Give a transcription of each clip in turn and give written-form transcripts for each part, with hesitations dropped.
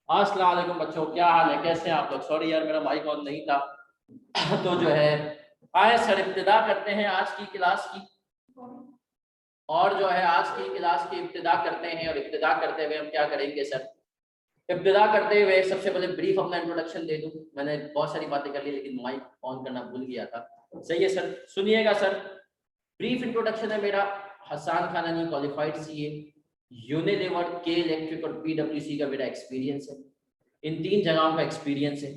अस्सलाम वालेकुम बच्चों, क्या हाल है? कैसे हैं आप लोग? सॉरी यार, मेरा माइक ऑन नहीं था। तो जो है, आए सर, इब्तिदा करते हैं आज की क्लास की। और जो है, आज की क्लास की इब्तिदा करते हैं। और इब्तिदा करते हुए हम क्या करेंगे सर? इब्तिदा करते हुए सबसे पहले ब्रीफ अपना इंट्रोडक्शन दे दूं। मैंने बहुत सारी बातें कर ली, लेकिन माइक ऑन करना भूल गया था। सही है सर, सुनिएगा सर। ब्रीफ इंट्रोडक्शन है मेरा। हसन खानानी, क्वालिफाइड सीए, यूनिलीवर, के इलेक्ट्रिक और पीडब्ल्यूसी का मेरा एक्सपीरियंस है। इन 3 जगहों का एक्सपीरियंस है।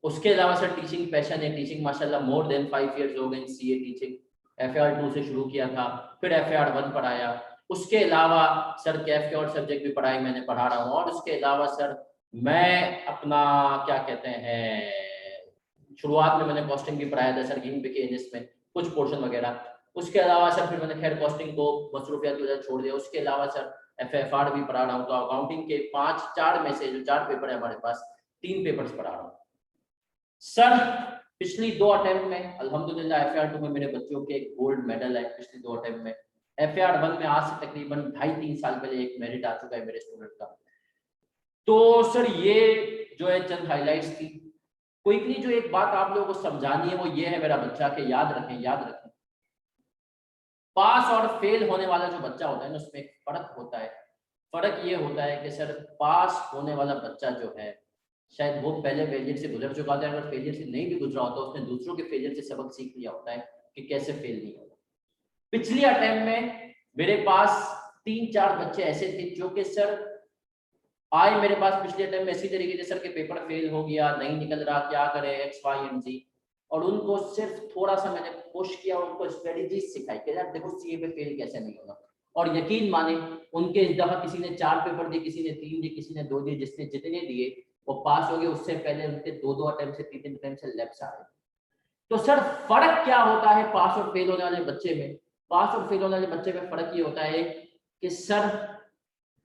उसके अलावा सर टीचिंग पैशन है। टीचिंग माशाल्लाह मोर देन 5 इयर्स हो गए इन सीए टीचिंग। FAR 2 से शुरू किया था, फिर FAR 1 पढ़ाया। उसके अलावा सर कैफ और सब्जेक्ट भी पढ़ाई, मैंने पढ़ा रहा हूँ। और उसके अलावा सर मैं अपना क्या कहते हैं, शुरुआत में मैंने कॉस्टिंग भी पढ़ाया था सर, गिन के में कुछ पोर्शन वगैरह। उसके अलावा सर फिर मैंने खैर कॉस्टिंग को मसरूफियात की वजह छोड़ दिया। उसके अलावा सर FFR भी पढ़ा रहा हूँ। तो अकाउंटिंग के 4 में से जो 4 पेपर है हमारे पास, 3 पेपर्स पढ़ा रहा हूँ सर। पिछली 2 अटेम्प्ट में अल्हम्दुलिल्लाह FAR 2 में मेरे बच्चों के गोल्ड मेडल है। पिछली 2 अटेम्प्ट में FAR 1 में आज से तकरीबन 2.5-3 साल पहले एक मेरिट आ चुका है मेरे स्टूडेंट का। तो सर ये जो है चंद हाइलाइट्स थी। क्विकली जो एक बात आप लोगों को समझानी है वो ये है मेरा बच्चा, के याद रखें, याद रखें। पास और फेल होने वाला जो बच्चा होता है ना, उसमें एक फर्क होता है। फर्क ये होता है कि सर पास होने वाला बच्चा जो है, शायद वो पहले फेलियर से गुजर चुका था। अगर फेलियर से नहीं भी गुजरा होता, उसने दूसरों के फेलियर से सबक सीख लिया होता है कि कैसे फेल नहीं होगा। पिछली अटेम्प्ट में मेरे पास 3-4 बच्चे ऐसे थे जो कि सर आए मेरे पास पिछले अटेम्प्ट में इसी तरीके से, सर के पेपर फेल हो गया, नहीं निकल रहा, क्या करे, XYZ। और उनको सिर्फ थोड़ा सा मैंने पुश किया, उनको स्ट्रेटेजी सिखाई कि यार देखो सीए पे फेल कैसे नहीं होगा। और यकीन माने, उनके इस दफा किसी ने 4 पेपर दिए, किसी ने 3 दिए, किसी ने 2 दिए। जिसने जितने दिए वो पास हो गए। उससे पहले उनके 2-2 अटेम्प्ट से 3-3 अटेम्प्ट से लेफ्ट आ रहे। तो सर फर्क क्या होता है पास और फेल होने वाले बच्चे में? पास और फेल होने वाले बच्चे में फर्क ये होता है कि सर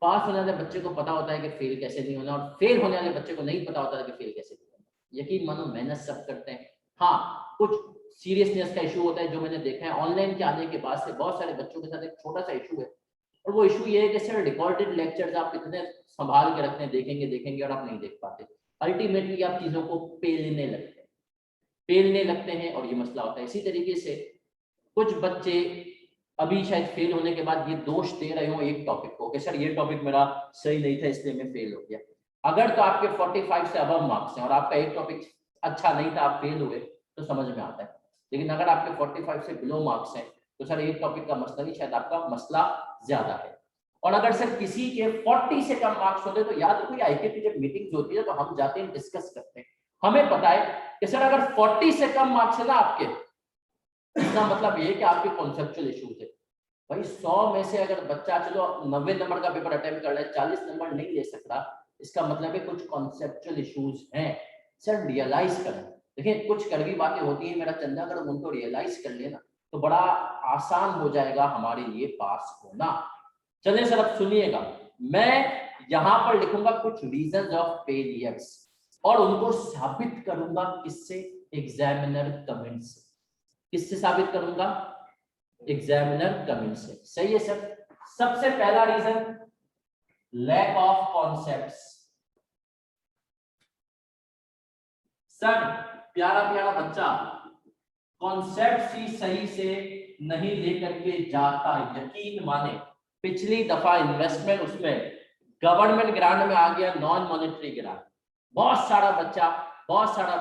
पास होने वाले बच्चे को पता होता है कि फेल कैसे नहीं होना, और फेल होने वाले बच्चे को नहीं पता होता है कि फेल कैसे नहीं होना। यकीन मानो, मेहनत सब करते हैं। हाँ, कुछ सीरियसनेस का इशू होता है जो मैंने देखा है ऑनलाइन के आने के बाद से बहुत सारे बच्चों के साथ। एक छोटा सा इशू है, और वो इशू ये है कि सर रिकॉर्डेड लेक्चर्स आप इतने संभाल के रखते हैं, देखेंगे देखेंगे और आप नहीं देख पाते। अल्टीमेटली आप चीजों को पेलने लगते हैं और ये मसला होता है। इसी तरीके से कुछ बच्चे अभी शायद फेल होने के बाद ये दोष दे रहे हो एक टॉपिक को कि सर ये टॉपिक मेरा सही नहीं था इसलिए मैं फेल हो गया। अगर तो आपके 45 से अबव मार्क्स हैं और आपका एक टॉपिक अच्छा नहीं था, आप फेल हुए, तो समझ में आता है। लेकिन अगर आपके 45 से बिलो मार्क्स हैं तो सर एक टॉपिक का मसला नहीं, शायद आपका मसला ज्यादा है। और अगर सर किसी के 40 से कम मार्क्स होते तो याद रखो, IK की जब मीटिंग्स होती है तो हम जाते हैं, डिस्कस करते हैं। हमें पता है कि सर अगर 40 से कम मार्क्स है ना आपके, इसका मतलब ये कि आपके कॉन्सेप्चुअल इश्यूज है। भाई 100 में से अगर बच्चा चलो 90 नंबर का पेपर अटेम्प्ट कर रहा है, 40 नंबर नहीं ले सकता, इसका मतलब है कुछ कॉन्सेप्चुअल इश्यूज हैं। सर रियलाइज करें। देखिए कुछ कड़वी बातें होती हैं मेरा चंदा, अगर उनको रियलाइज कर लेना तो बड़ा आसान हो जाएगा हमारे लिए पास होना। चलिए सर अब सुनिएगा, मैं यहाँ पर लिखूंगा कुछ रीजंस ऑफ फेलियर्स और उनको साबित करूंगा किससे? एग्जामिनर कमेंट से। किससे साबित करूंगा? एग्जामिनर कमेंट से। सही है सर। सबसे पहला reason, lack of concepts. Sir प्यारा प्यारा बच्चा कॉन्सेप्ट ही सही से नहीं लेकर के जाता। यकीन माने, पिछली दफा इन्वेस्टमेंट उसमें गवर्नमेंट ग्रांट में आ गया नॉन मॉनेटरी ग्रांट। बहुत सारा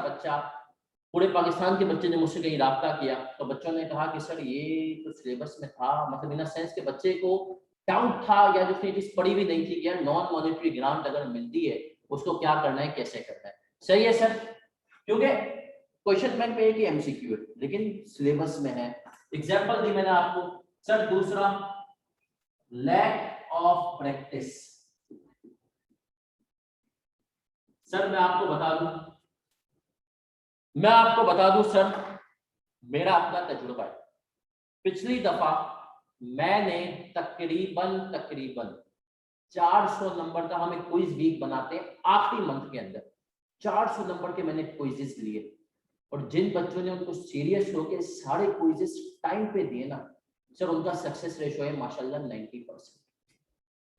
बच्चा पूरे पाकिस्तान के बच्चे ने मुझसे कहीं राब्ता किया तो बच्चों ने कहा कि सर ये तो सिलेबस में था, मतलब इन सेंस के बच्चे को डाउट था या जो चीज पढ़ी भी नहीं थी कि यार नॉन मॉनेटरी ग्रांट अगर मिलती है उसको क्या करना है, कैसे करना है। सही है सर, क्योंकि क्वेश्चन बैंक पे है कि MCQ है लेकिन सिलेबस में है। एग्जांपल दी मैंने आपको। सर दूसरा, लैक ऑफ प्रैक्टिस। सर मैं आपको बता दूं सर, मेरा अपना तजुर्बा है। पिछली दफा मैंने तकरीबन 400 नंबर का, हम एक क्विज वीक बनाते हैं आखिरी मंथ के अंदर, 400 नंबर के मैंने क्विजेस लिए। और जिन बच्चों ने उनको सीरियस होकर सारे क्विजेस टाइम पे दिए ना, सर उनका सक्सेस रेशो है माशाल्लाह 90%।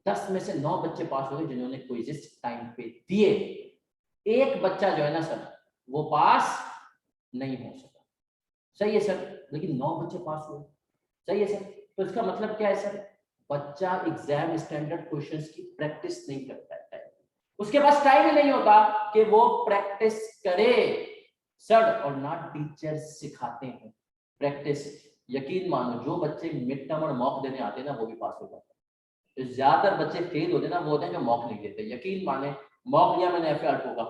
10 में से 9 बच्चे पास हो गए जिन्होंने क्विज़ेस टाइम पे दिए। एक बच्चा जो है ना सर वो पास नहीं हो सका। सही है सर, लेकिन 9 बच्चे पास हुए। सही है सर, तो इसका मतलब क्या है सर, बच्चा एग्जाम स्टैंडर्ड क्वेश्चंस की प्रैक्टिस नहीं करता है, उसके पास टाइम ही नहीं होता कि वो प्रैक्टिस करे सर, और ना टीचर्स सिखाते हैं प्रैक्टिस। यकीन मानो जो बच्चे मिड टर्म और मॉक देने आते हैं ना वो भी पास हो जाते हैं। तो ज्यादातर बच्चे फेल होते हैं ना वो होते हैं जो मॉक नहीं देते। यकीन माने मॉक लिया मैंने FAR2 का,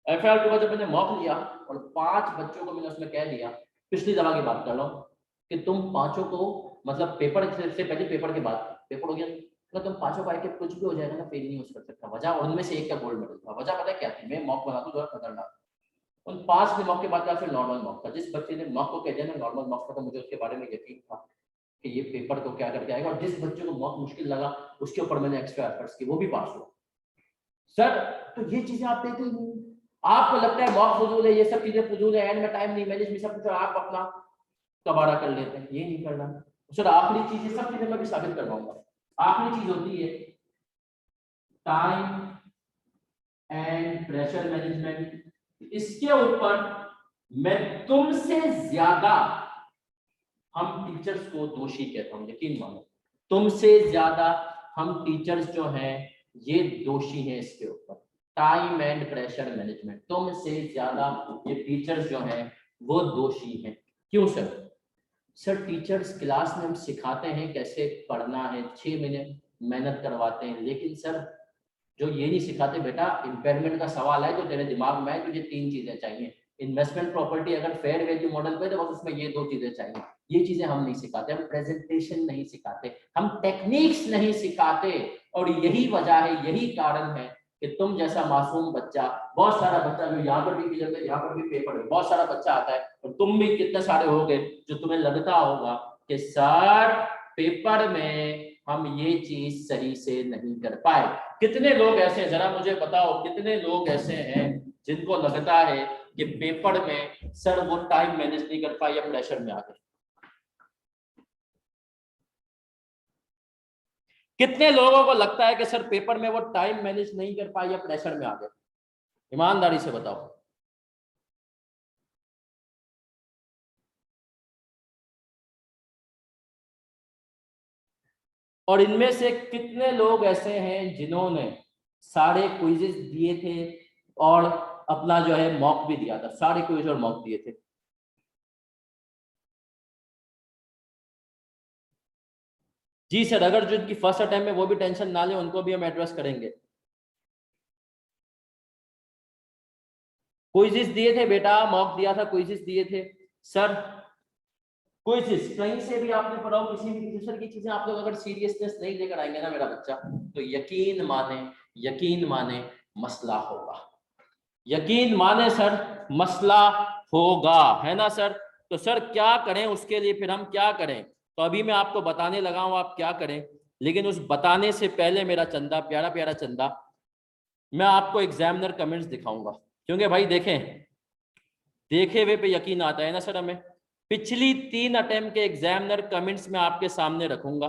FAR2 का जब मैंने मॉक लिया और 5 बच्चों को मैंने उसमें कह दिया, पिछली दफा की बात कर रहा हूँ, कि तुम 5 को मतलब पेपर से पहले पेपर के बाद पेपर हो गया, तो तुम 5 को आके कुछ भी हो जाएगा ना फेल नहीं हो सकता। वजह उनमें से एक का गोल्ड मेडल था। वजह पता है क्या थी, मैं मॉक बना दूं खतरनाक। उन 5 ने मॉक के बाद फिर नॉर्मल मॉक था। जिस बच्चे ने मॉक को कह दिया ना नॉर्मल मॉक था, तो मुझे उसके बारे में यकीन था कि ये पेपर को क्या करके आएगा, और जिस बच्चे को मॉक मुश्किल लगा उसके ऊपर मैंने एक्स्ट्रा एफर्ट्स किए, वो भी पास हुआ। सर तो ये चीजें आप देते ही नहीं, आपको लगता है मॉक फजूल है, ये सब चीजें फजूल है, एंड में टाइम नहीं मैनेज में सब कुछ आप अपना कबाड़ा कर लेते हैं, ये नहीं करना। सर आखिरी चीज, ये सब चीजें मैं भी साबित करवाऊंगा। आखिरी चीज होती है टाइम एंड प्रेशर मैनेजमेंट। इसके ऊपर मैं तुमसे ज्यादा हम टीचर्स को दोषी कहता हूं, यकीन मानो तुमसे ज्यादा हम टीचर्स जो हैं ये दोषी हैं इसके ऊपर। टाइम एंड प्रेशर मैनेजमेंट तुमसे ज्यादा ये टीचर्स जो हैं वो दोषी हैं। क्यों सर? सर टीचर्स क्लास में हम सिखाते हैं कैसे पढ़ना है, 6 महीने मेहनत करवाते हैं, लेकिन सर जो ये नहीं सिखाते बेटा इम्पेयरमेंट का सवाल है जो तेरे दिमाग में है, तुझे 3 चीजें चाहिए। इन्वेस्टमेंट प्रॉपर्टी अगर फेयर वैल्यू मॉडल पे तो बस उसमें ये 2 चीजें चाहिए। ये चीजें हम नहीं सिखाते, हम प्रेजेंटेशन नहीं सिखाते, हम टेक्निक्स नहीं सिखाते। और यही वजह है, यही कारण है कि तुम जैसा मासूम बच्चा, बहुत सारा बच्चा जो यहाँ पर भी क्लियर है, यहाँ पर भी पेपर है, बहुत सारा बच्चा आता है, और तुम भी कितने सारे होगे जो तुम्हें लगता होगा कि सर पेपर में हम ये चीज सही से नहीं कर पाए। कितने लोग ऐसे हैं, जरा मुझे बताओ, कितने लोग ऐसे हैं जिनको लगता है कि पेपर में सर वो टाइम मैनेज नहीं कर पाए या प्रेशर में आ गए? कितने लोगों को लगता है कि सर पेपर में वो टाइम मैनेज नहीं कर पाए या प्रेशर में आ गए? ईमानदारी से बताओ। और इनमें से कितने लोग ऐसे हैं जिन्होंने सारे क्विजेस दिए थे और अपना जो है मॉक भी दिया था, सारे क्विज और मॉक दिए थे? जी सर, अगर जो इनकी फर्स्ट अटेम्प्ट में वो भी टेंशन ना ले, उनको भी हम एड्रेस करेंगे। क्विजेस दिए थे बेटा, मॉक दिया था, क्विजेस दिए थे सर। क्विजेस कहीं से भी आपने पढ़ा हो, किसी भी टीचर की चीजें आप लोग अगर सीरियसनेस नहीं लेकर आएंगे ना मेरा बच्चा, तो यकीन माने मसला होगा। यकीन माने सर मसला होगा, है ना सर? तो सर क्या करें उसके लिए, फिर हम क्या करें? तो अभी मैं आपको बताने लगा हूं आप क्या करें, लेकिन उस बताने से पहले मेरा चंदा, प्यारा प्यारा चंदा, मैं आपको एग्जामिनर कमेंट्स दिखाऊंगा। क्योंकि भाई देखें, देखे हुए पे यकीन आता है ना सर हमें। पिछली 3 अटेम्प्ट के एग्जामिनर कमेंट्स में आपके सामने रखूंगा।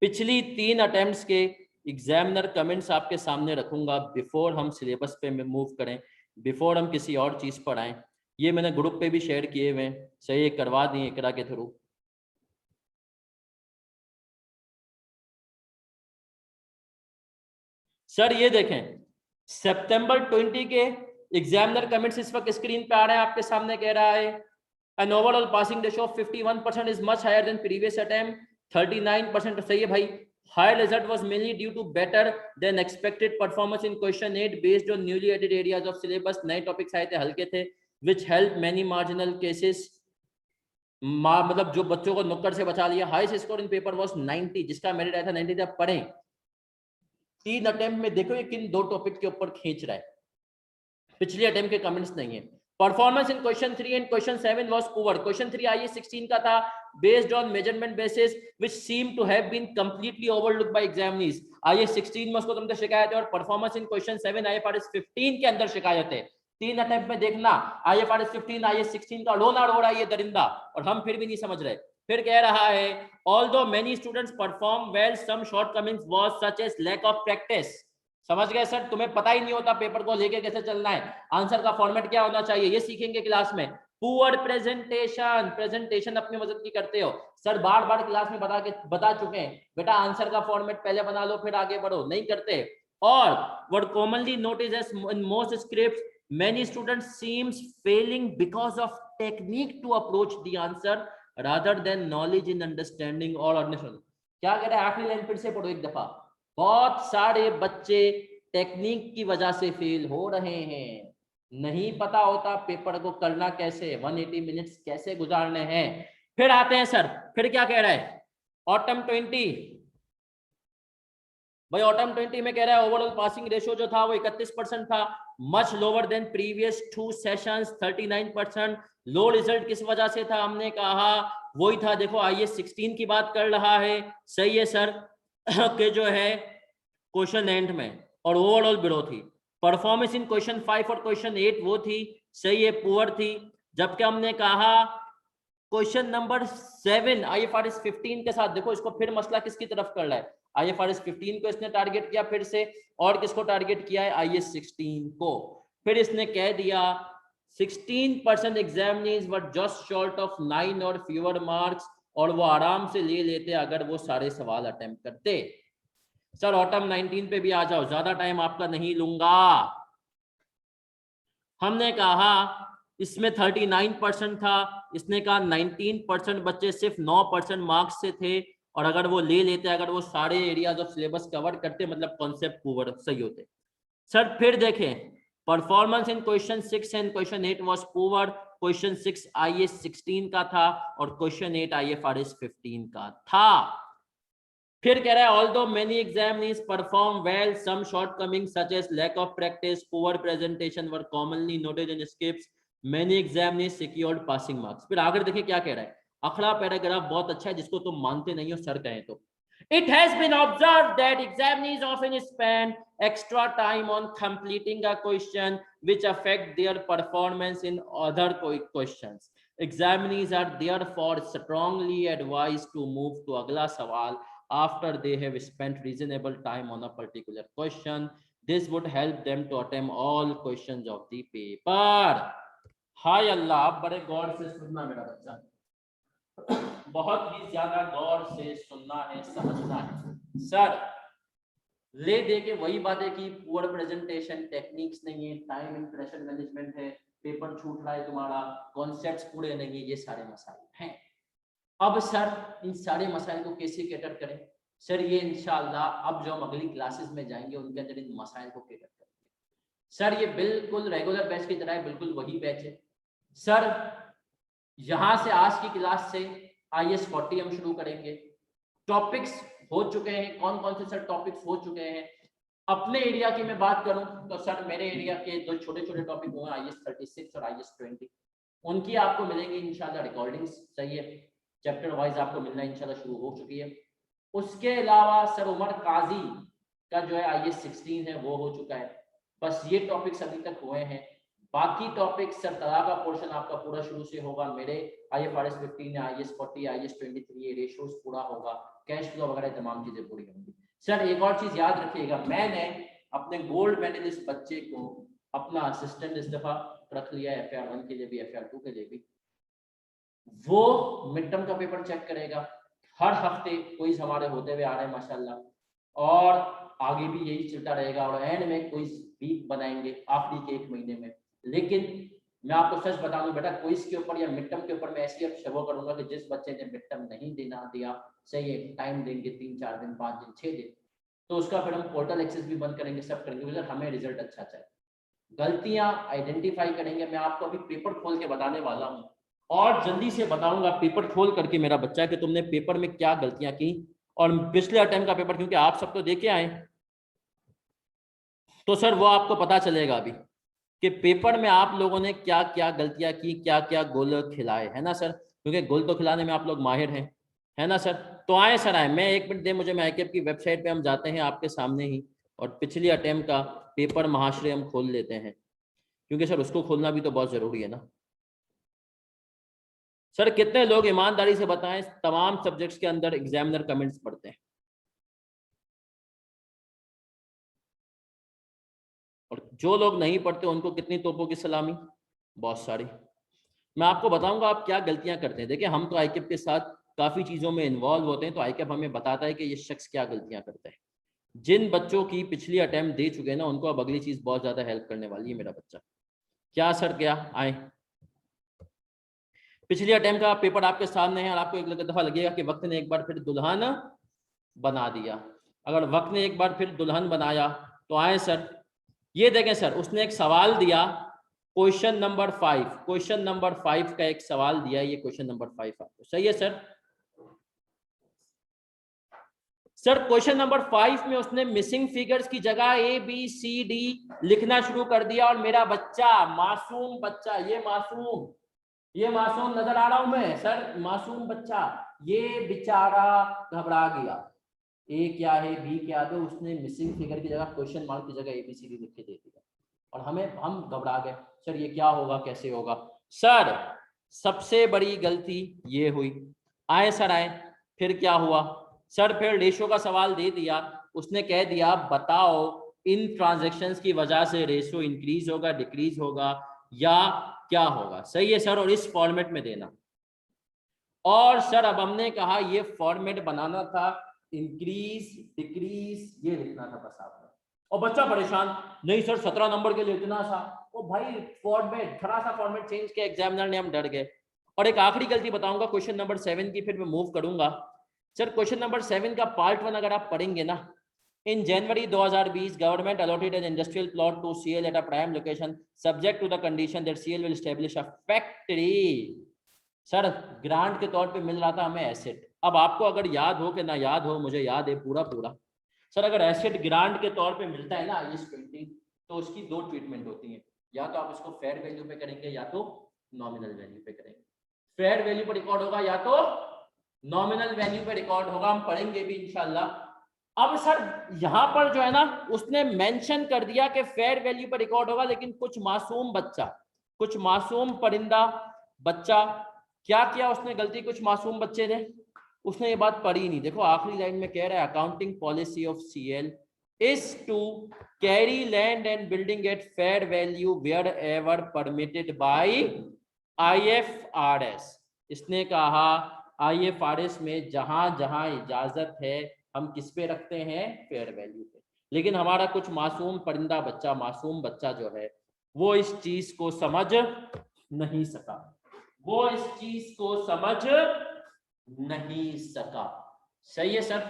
पिछली 3 अटेम्प्ट्स के एग्जामिनर कमेंट्स आपके सामने रखूंगा बिफोर हम सिलेबस पे मूव करें, बिफोर हम किसी और चीज पर आए। ये मैंने ग्रुप पे भी शेयर किए हुए हैं, सही करवा दिए इकरा के थ्रू। सर ये देखें, सितंबर 20 के एग्जामिनर कमेंट्स इस वक्त स्क्रीन पे आ रहे हैं आपके सामने। कह रहा है an overall passing ratio of 51% is much higher than previous attempt, 39%। सही है भाई। Higher result was mainly due to better than expected performance in question 8 based on newly added areas of syllabus। नए टॉपिक्स आए थे, हल्के थे, which helped many marginal cases। मतलब जो बच्चों को नुक्कड़ से बचा लिया। Highest score in paper was 90, जिसका मेरिट आया था 90 था। पढ़ें 3 अटेम्प्ट में, देखो ये किन 2 टॉपिक के ऊपर खींच रहा है। पिछले अटेम्प्ट के कमेंट्स नहीं है। Performance in question 3 and question 7 was poor. Question 3 IAS 16 का था, based on measurement basis which seem to have been completely overlooked by examinees. IAS 16 में उसको तुमसे शिकायत है, और परफॉर्मेंस इन क्वेश्चन 7 IFRS 15 के अंदर शिकायत है। 3 अटेम्प्ट में देखना IFRS 15 IAS 16 का रोना रो रहा है ये दरिंदा, और हम फिर भी नहीं समझ रहे। फिर कह रहा है although many students perform well, some shortcomings was such as lack of practice. समझ गए सर? तुम्हें पता ही नहीं होता पेपर को लेके कैसे चलना है, आंसर का फॉर्मेट क्या होना चाहिए, ये सीखेंगे क्लास में। पुअर प्रेजेंटेशन, प्रेजेंटेशन अपनी मदद की करते हो सर, बार बार क्लास में बता चुके हैं बेटा, आंसर का फॉर्मेट पहले बना लो फिर आगे बढ़ो, नहीं करते। और what commonly noticed as in most scripts, many students seems failing because of technique to approach the answer rather than knowledge in understanding or understanding. क्या कह रहा है, आखिरी लाइन फिर से पढ़ो एक दफा। बहुत सारे बच्चे टेक्निक की वजह से फेल हो रहे हैं, नहीं पता होता पेपर को करना कैसे, 180 मिनट्स कैसे गुजारने हैं। फिर आते हैं सर, फिर क्या कह रहा है, ऑटम 20 भाई, ऑटम 20 में कह रहा है ओवरऑल पासिंग रेशियो जो था वो 31% था, much lower than previous 2 sessions 39%। लो रिजल्ट किस वजह से था, हमने कहा वही था, देखो IAS 16 की बात कर रहा है, सही है सर के जो है क्वेश्चन एंड में, और ओवरऑल बिलो थी। परफॉर्मेंस इन क्वेश्चन 5 और क्वेश्चन 8 वो थी, सही है, पुअर थी। जबकि हमने कहा क्वेश्चन नंबर 7 IFRS 15 के साथ, देखो इसको फिर मसला किसकी तरफ कर रहा है, IFRS 15 को इसने टारगेट किया फिर से, और किसको टारगेट किया है, IAS 16 को। फिर इसने कह दिया 16% examinees were just short of 9 और फ्यूअर मार्क्स, और वो आराम से ले लेते अगर वो सारे सवाल अटेम्प्ट करते। सर ऑटम 19 पे भी आ जाओ, ज्यादा टाइम आपका नहीं लूंगा। हमने कहा इसमें 39% था, इसने कहा 19% बच्चे सिर्फ 9% मार्क्स से थे, और अगर वो ले लेते, अगर वो सारे एरियाज ऑफ सिलेबस कवर करते, मतलब कॉन्सेप्ट पूरा सही होते। सर फिर देखें, performance in question 6 and question 8 was poor. Question 6 IAS 16 का था और क्वेश्चन 8 IFRS 15 का था। फिर कह रहा है although many examinees perform well, some shortcomings such as lack of practice, poor presentation were commonly noted in scripts. Many examinees secured passing marks. फिर आगे देखिए क्या कह रहा है, अगला पैराग्राफ बहुत अच्छा है, जिसको तुम मानते नहीं हो सर कहें तो। It has been observed that examinees often spend extra time on completing a question, which affect their performance in other questions. Examinees are therefore strongly advised to move to अगला सवाल after they have spent reasonable time on a particular question. This would help them to attempt all questions of the paper. हाय अल्लाह, आप बड़े गौर से सुनना मेरा बच्चा, बहुत ही ज्यादा गौर से सुनना है, समझना है। सर ले दे के वही बातें की, पुअर प्रेजेंटेशन, टेक्निक्स नहीं है, टाइम एंड प्रेशर मैनेजमेंट है, पेपर छूट रहा है तुम्हारा, कॉन्सेप्ट्स पूरे नहीं, ये सारे मसाइल हैं। अब सर इन सारे मसाइल को कैसे कैटर करें, सर ये इंशाल्लाह अब जो हम अगली क्लासेस में जाएंगे उनके अंदर इन मसाइल को कैटर करेंगे। सर ये बिल्कुल रेगुलर बैच की तरह है, बिल्कुल वही बैच है। सर यहाँ से आज की क्लास से IAS 40 हम शुरू करेंगे। टॉपिक्स हो चुके हैं, कौन कौन से सर टॉपिक्स हो चुके हैं। अपने एरिया की मैं बात करूं तो सर मेरे एरिया के दो छोटे छोटे टॉपिक हुए IAS 36 और IAS 20, उनकी आपको मिलेंगी इंशाल्लाह रिकॉर्डिंग्स, सही है, चैप्टर वाइज आपको मिलना इंशाल्लाह शुरू हो चुकी है। उसके अलावा सर उमर काजी का जो है IAS 16 है वो हो चुका है, बस ये टॉपिक्स अभी तक हुए हैं। बाकी टॉपिक्स सर तला का पोर्शन आपका पूरा शुरू से होगा, मेरे IFRS 15 IAS 40 IAS 23 रेशियोज पूरा होगा, कैश फ्लो वगैरह तमाम चीजें पूरी होंगी। सर एक और चीज याद रखिएगा, मैंने अपने गोल्ड मेडलिस्ट बच्चे को अपना असिस्टेंट इस दफा रख लिया है, FR 1 के लिए भी FR 2 के लिए भी। वो मिड टर्म का पेपर चेक करेगा, हर हफ्ते क्विज हमारे होते हुए आ रहे हैं माशाल्लाह, और आगे भी यही चलता रहेगा, और एंड में क्विज वीक बनाएंगे आखिरी के 1 महीने में। लेकिन मैं आपको सच बता दूं बेटा, क्विज के ऊपर या मिड टर्म के ऊपर मैं ऐसी अब शो करूंगा कि जिस बच्चे ने मिड टर्म नहीं दिया, सही है, टाइम देंगे 3-4 दिन 5 दिन 6 दिन, तो उसका फिर हम पोर्टल एक्सेस भी बंद करेंगे, सब करेंगे, सर हमें रिजल्ट अच्छा चाहिए। गलतियां आइडेंटिफाई करेंगे, मैं आपको अभी पेपर खोल के बताने वाला हूँ, और जल्दी से बताऊंगा पेपर खोल करके मेरा बच्चा कि तुमने पेपर में क्या गलतियां की, और पिछले अटेम्प्ट का पेपर क्योंकि आप सब तो देके आए, तो सर वो आपको पता चलेगा अभी कि पेपर में आप लोगों ने क्या क्या गलतियां की, क्या क्या गोल खिलाए, है ना सर, क्योंकि गोल तो खिलाने में आप लोग माहिर हैं, है ना सर। तो आए सर आए, मैं 1 मिनट दे मुझे, मैं ICAP की वेबसाइट पे हम जाते हैं आपके सामने ही, और पिछली अटेम्प्ट का पेपर महाशय हम खोल लेते हैं, क्योंकि सर उसको खोलना भी तो बहुत जरूरी है ना। सर कितने लोग ईमानदारी से बताएं तमाम सब्जेक्ट्स के अंदर एग्जामिनर कमेंट्स पढ़ते हैं? और जो लोग नहीं पढ़ते उनको कितनी तोपों की सलामी? बहुत सारी। मैं आपको बताऊंगा आप क्या गलतियां करते हैं। देखिए हम तो आईकेप के साथ काफी चीजों में इन्वॉल्व होते हैं, तो आईकेप हमें बताता है कि ये शख्स क्या गलतियां करता है। जिन बच्चों की पिछली अटेम्प्ट दे चुके हैं ना, उनको अब अगली चीज बहुत ज्यादा हेल्प करने वाली है। मेरा बच्चा क्या सर, क्या आए पिछली अटेम्प्ट का पेपर आपके सामने है और आपको एक दफा लगेगा कि वक्त ने एक बार फिर दुल्हन बना दिया। अगर वक्त ने एक बार फिर दुल्हन बनाया तो आए सर, ये देखें सर, उसने एक सवाल दिया क्वेश्चन नंबर 5, क्वेश्चन नंबर 5 का एक सवाल दिया, ये क्वेश्चन नंबर 5 आपको सही है सर? सर क्वेश्चन नंबर 5 में उसने मिसिंग फिगर्स की जगह ए बी सी डी लिखना शुरू कर दिया और मेरा बच्चा, मासूम बच्चा, ये मासूम नजर आ रहा हूं मैं सर, मासूम बच्चा, ये बेचारा घबरा गया। ए क्या है, बी क्या है, उसने मिसिंग फिगर की जगह क्वेश्चन मार्क की जगह ABCD लिख के दे दिया और हम घबरा गए, सर ये क्या होगा, कैसे होगा? सर सबसे बड़ी गलती ये हुई। आए सर आए, फिर क्या हुआ सर? फिर रेशो का सवाल दे दिया, उसने कह दिया बताओ इन ट्रांजैक्शंस की वजह से रेशो इंक्रीज होगा, डिक्रीज होगा या क्या होगा? सही है सर, और इस फॉर्मेट में देना। और सर अब हमने कहा ये फॉर्मेट बनाना था, इंक्रीज डिक्रीज ये लिखना था बस आपने। और बच्चा परेशान, नहीं सर 17 नंबर के लिए इतना सा। ओ भाई फॉर्मेट, थोड़ा सा फॉर्मेट चेंज किया एग्जामिनर ने, हम डर गए। और एक आखिरी गलती बताऊंगा क्वेश्चन नंबर 7 की, फिर मैं मूव करूंगा। सर क्वेश्चन नंबर 7 का पार्ट 1 अगर आप पढ़ेंगे ना, in January 2020 government allotted an industrial plot to CL at a prime location subject to the condition that CL will establish a factory. Sir grant के तौर पे मिल रहा था हमें एसेट। अब आपको अगर याद हो कि ना याद हो, मुझे याद है पूरा पूरा। सर अगर एसेट ग्रांट के तौर पे मिलता है ना IS 20, तो उसकी दो ट्रीटमेंट होती है, या तो आप इसको फेयर वैल्यू पे करेंगे या तो नॉमिनल वैल्यू पे करेंगे। फेयर वैल्यू पे रिकॉर्ड होगा या तो नॉमिनल वैल्यू पे रिकॉर्ड होगा, हम पढ़ेंगे भी इंशाल्लाह। अब सर यहां पर जो है ना, उसने मेंशन कर दिया कि फेयर वैल्यू पे रिकॉर्ड होगा, लेकिन कुछ मासूम बच्चा, कुछ मासूम परिंदा बच्चा क्या किया उसने गलती, कुछ मासूम बच्चे ने, उसने ये बात पढ़ी नहीं। देखो आखिरी लाइन में कह रहा है accounting policy of CL is to carry land and building at fair value wherever permitted by IFRS। इसने कहा IFRS में जहां जहां इजाजत है हम किस पे रखते हैं, फेयर वैल्यू पे। लेकिन हमारा कुछ मासूम परिंदा बच्चा, मासूम बच्चा जो है वो इस चीज को समझ नहीं सका, वो इस चीज को समझ नहीं सका। सही है सर,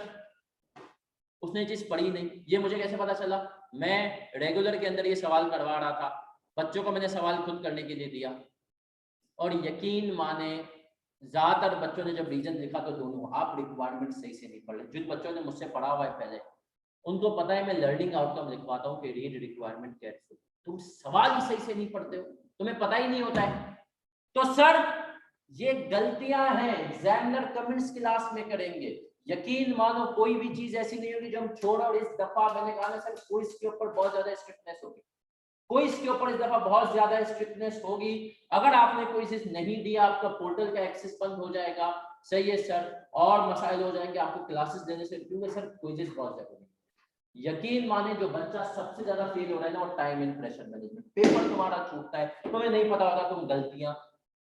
उसने चीज पढ़ी नहीं। ये मुझे कैसे पता चला? मैं रेगुलर के अंदर ये सवाल करवा रहा था, बच्चों को मैंने सवाल खुद करने के लिए दिया और यकीन माने ज्यादातर बच्चों ने जब रीजन लिखा तो दोनों आप रिक्वायरमेंट सही से नहीं पढ़ रहे। जिन बच्चों ने मुझसे पढ़ा हुआ है पहले, उनको पता है मैं लर्निंग आउटकम लिखवाता हूँ कि रीड रिक्वायरमेंट केयरफुल। तुम सवाल ही सही से नहीं पढ़ते हो, तुम्हें पता ही नहीं होता है। तो सर ये गलतियां हैं, एग्जामिनर कमेंट्स क्लास में करेंगे। यकीन मानो कोई भी चीज ऐसी नहीं होगी जो हम छोड़, और इस दफा मैंने कहा ना सर कोई इसके ऊपर बहुत ज्यादा स्ट्रिक्टनेस होगी, कोई इसके ऊपर इस दफा बहुत ज्यादा स्ट्रिक्टनेस होगी। अगर आपने कोई चीज नहीं दिया आपका पोर्टल का एक्सेस बंद हो जाएगा। सही है सर, और मसाइल हो जाएंगे आपको क्लासेस देने से, क्योंकि सर कोई चीज बहुत जरूरी है। यकीन माने जो बच्चा सबसे ज्यादा फेल हो रहा है ना, वो time and pressure management. Paper तुम्हारा छूटता है, तुम्हें नहीं पता होता तुम गलतियां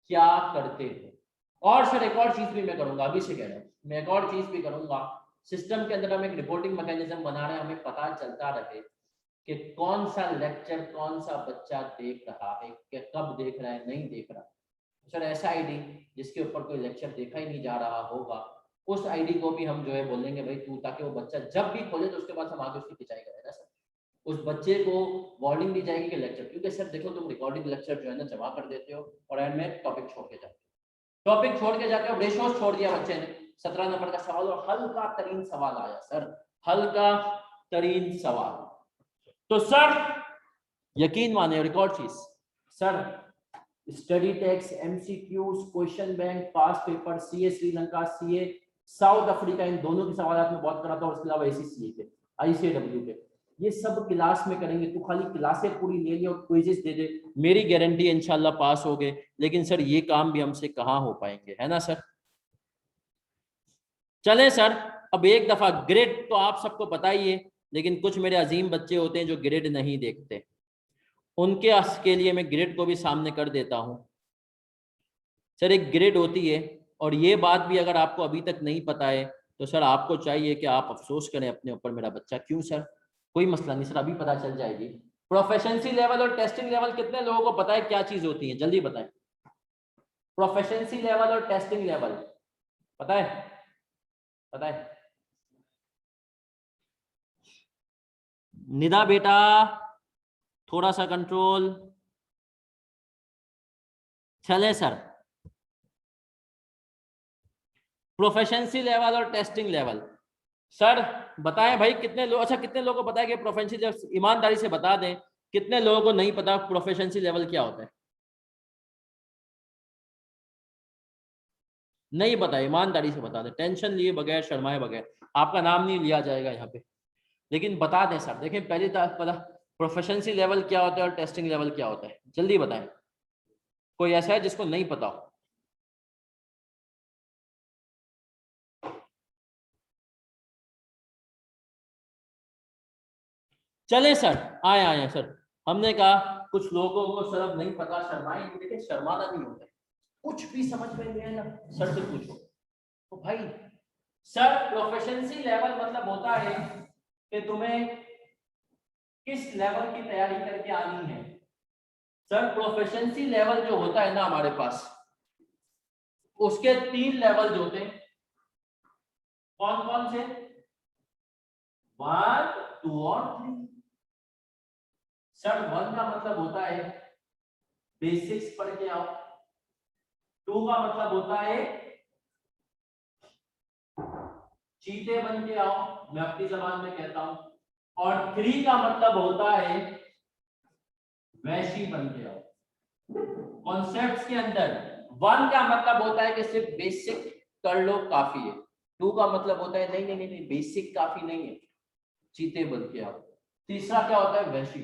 क्या करते हो। और सर एक और चीज भी मैं करूंगा, अभी से कह रहा हूं, मैं एक और चीज भी करूंगा। सिस्टम के अंदर हम एक रिपोर्टिंग मैकेनिज्म बना रहे हैं, हमें पता चलता रहे कि कौन सा लेक्चर कौन सा बच्चा देख रहा है, कि कब देख रहा है, नहीं देख रहा। सर ऐसा आईडी जिसके ऊपर कोई लेक्चर देखा ही नहीं जा रहा होगा, उस आईडी को भी हम जो है बोलेंगे भाई तू, ताकि वो बच्चा जब भी खोले तो उसके बाद हम आगे उसकी खिंचाई करेगा सर। उस बच्चे को वार्निंग दी जाएगी कि लेक्चर, क्योंकि सर देखो तुम रिकॉर्डिंग लेक्चर जो है ना जमा कर देते हो और एंड में टॉपिक छोड़ के जाते हो, टॉपिक छोड़ के जाते हो। रेशोस छोड़ दिया बच्चे ने, 17 नंबर का सवाल और हल्का तरीन सवाल आया सर, हल्का तरीन सवाल। तो सर यकीन माने रिकॉर्ड चीज sir, study text, MCQs, question bank, past paper, CA Sri Lanka, CA South Africa, इन दोनों के सवाल मैं बहुत कराता हूँ। उसके अलावा ACCA के, ICAW के, ये सब क्लास में करेंगे। तू खाली क्लासें पूरी ले लिया और क्विजेस दे दे, मेरी गारंटी इंशाल्लाह पास हो गए। लेकिन सर ये काम भी हमसे कहाँ हो पाएंगे, है ना सर। चले सर, अब एक दफा ग्रेड तो आप सबको पता ही है, लेकिन कुछ मेरे अजीम बच्चे होते हैं जो ग्रेड नहीं देखते, उनके के लिए मैं ग्रेड को भी सामने कर देता हूं। सर एक ग्रेड होती है, और ये बात भी अगर आपको अभी तक नहीं पता है तो सर आपको चाहिए कि आप अफसोस करें अपने ऊपर, मेरा बच्चा। क्यों सर? कोई मसला नहीं सर, अभी पता चल जाएगी। प्रोफिशिएंसी लेवल और टेस्टिंग लेवल कितने लोगों को पता है क्या चीज होती है? जल्दी बताएं। प्रोफिशिएंसी लेवल और टेस्टिंग लेवल पता है? पता है? निदा बेटा थोड़ा सा कंट्रोल। चले सर, प्रोफिशिएंसी लेवल और टेस्टिंग लेवल सर बताएं भाई कितने लोग, अच्छा कितने लोगों को पता है कि प्रोफिशिएंसी लेवल, ईमानदारी से बता दें कितने लोगों को नहीं पता प्रोफिशिएंसी लेवल क्या होता है? नहीं पता, ईमानदारी से बता दें, टेंशन लिए बगैर, शर्माए बगैर। आपका नाम नहीं लिया जाएगा यहाँ पे, लेकिन बता दें सर। देखें पहले तो पता प्रोफिशिएंसी लेवल क्या होता है और टेस्टिंग लेवल क्या होता है, जल्दी बताएं। कोई ऐसा है जिसको नहीं पता हो? चले सर, आए आए सर। हमने कहा कुछ लोगों को सर अब नहीं पता, शर्माए। देखिए शर्माना नहीं होता है, कुछ भी समझ में नहीं आया ना सर से पूछो। तो भाई सर प्रोफिशिएंसी लेवल मतलब होता है कि तुम्हें किस लेवल की तैयारी करके आनी है। सर प्रोफिशिएंसी लेवल जो होता है ना हमारे पास, उसके 3 लेवल जो होते हैं, कौन कौन से? 1, 2 और 3। सर 1 का मतलब होता है बेसिक्स पढ़ के आओ, 2 का मतलब होता है चीते बन के आओ, मैं अपनी जबान में कहता हूं, और 3 का मतलब होता है वैशी बन के आओ। कॉन्सेप्ट्स के अंदर 1 का मतलब होता है कि सिर्फ बेसिक कर लो काफी है, 2 का मतलब होता है नहीं नहीं नहीं, नहीं बेसिक काफी नहीं है, चीते बन के आओ। तीसरा क्या होता है? वैशी,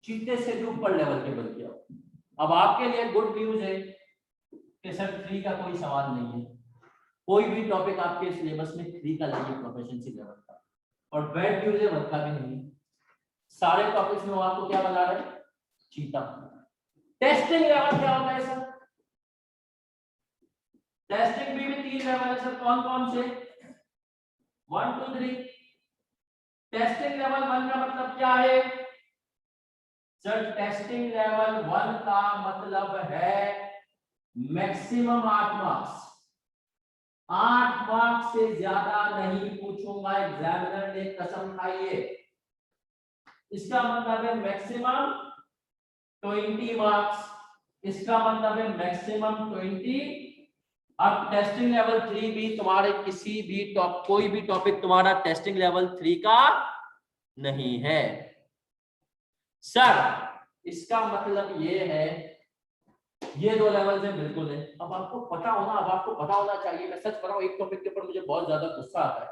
चीते से भी ऊपर लेवल के बन के आओ। अब आपके लिए गुड न्यूज है कि सर 3 का कोई सवाल नहीं है, कोई भी टॉपिक आपके सिलेबस में 3 का नहीं है प्रोफिशिएंसी लेवल का। और बैड न्यूज है 1 का भी नहीं है, सारे टॉपिक्स में वो आपको क्या बना रहे हैं? चीता। टेस्टिंग लेवल क्या होता है सर? टेस्टिंग भी 3 लेवल है सर, कौन कौन से? 1, 2, 3। टेस्टिंग लेवल 1 का मतलब क्या है? सर टेस्टिंग लेवल 1 का मतलब है मैक्सिमम 8 मार्क्स। 8 मार्क्स से ज्यादा नहीं पूछूंगा, एग्जामिनर ने कसम खाई है। इसका मतलब है मैक्सिमम 20 मार्क्स, इसका मतलब है मैक्सिमम 20। अब टेस्टिंग लेवल 3 भी तुम्हारे किसी भी कोई भी टॉपिक तुम्हारा टेस्टिंग लेवल 3 का नहीं है सर। इसका मतलब ये है ये 2 लेवल से बिल्कुल है। अब आपको पता होना, अब आपको पता होना चाहिए। मैं सच बताऊं, एक टॉपिक के ऊपर मुझे बहुत ज्यादा गुस्सा आता है,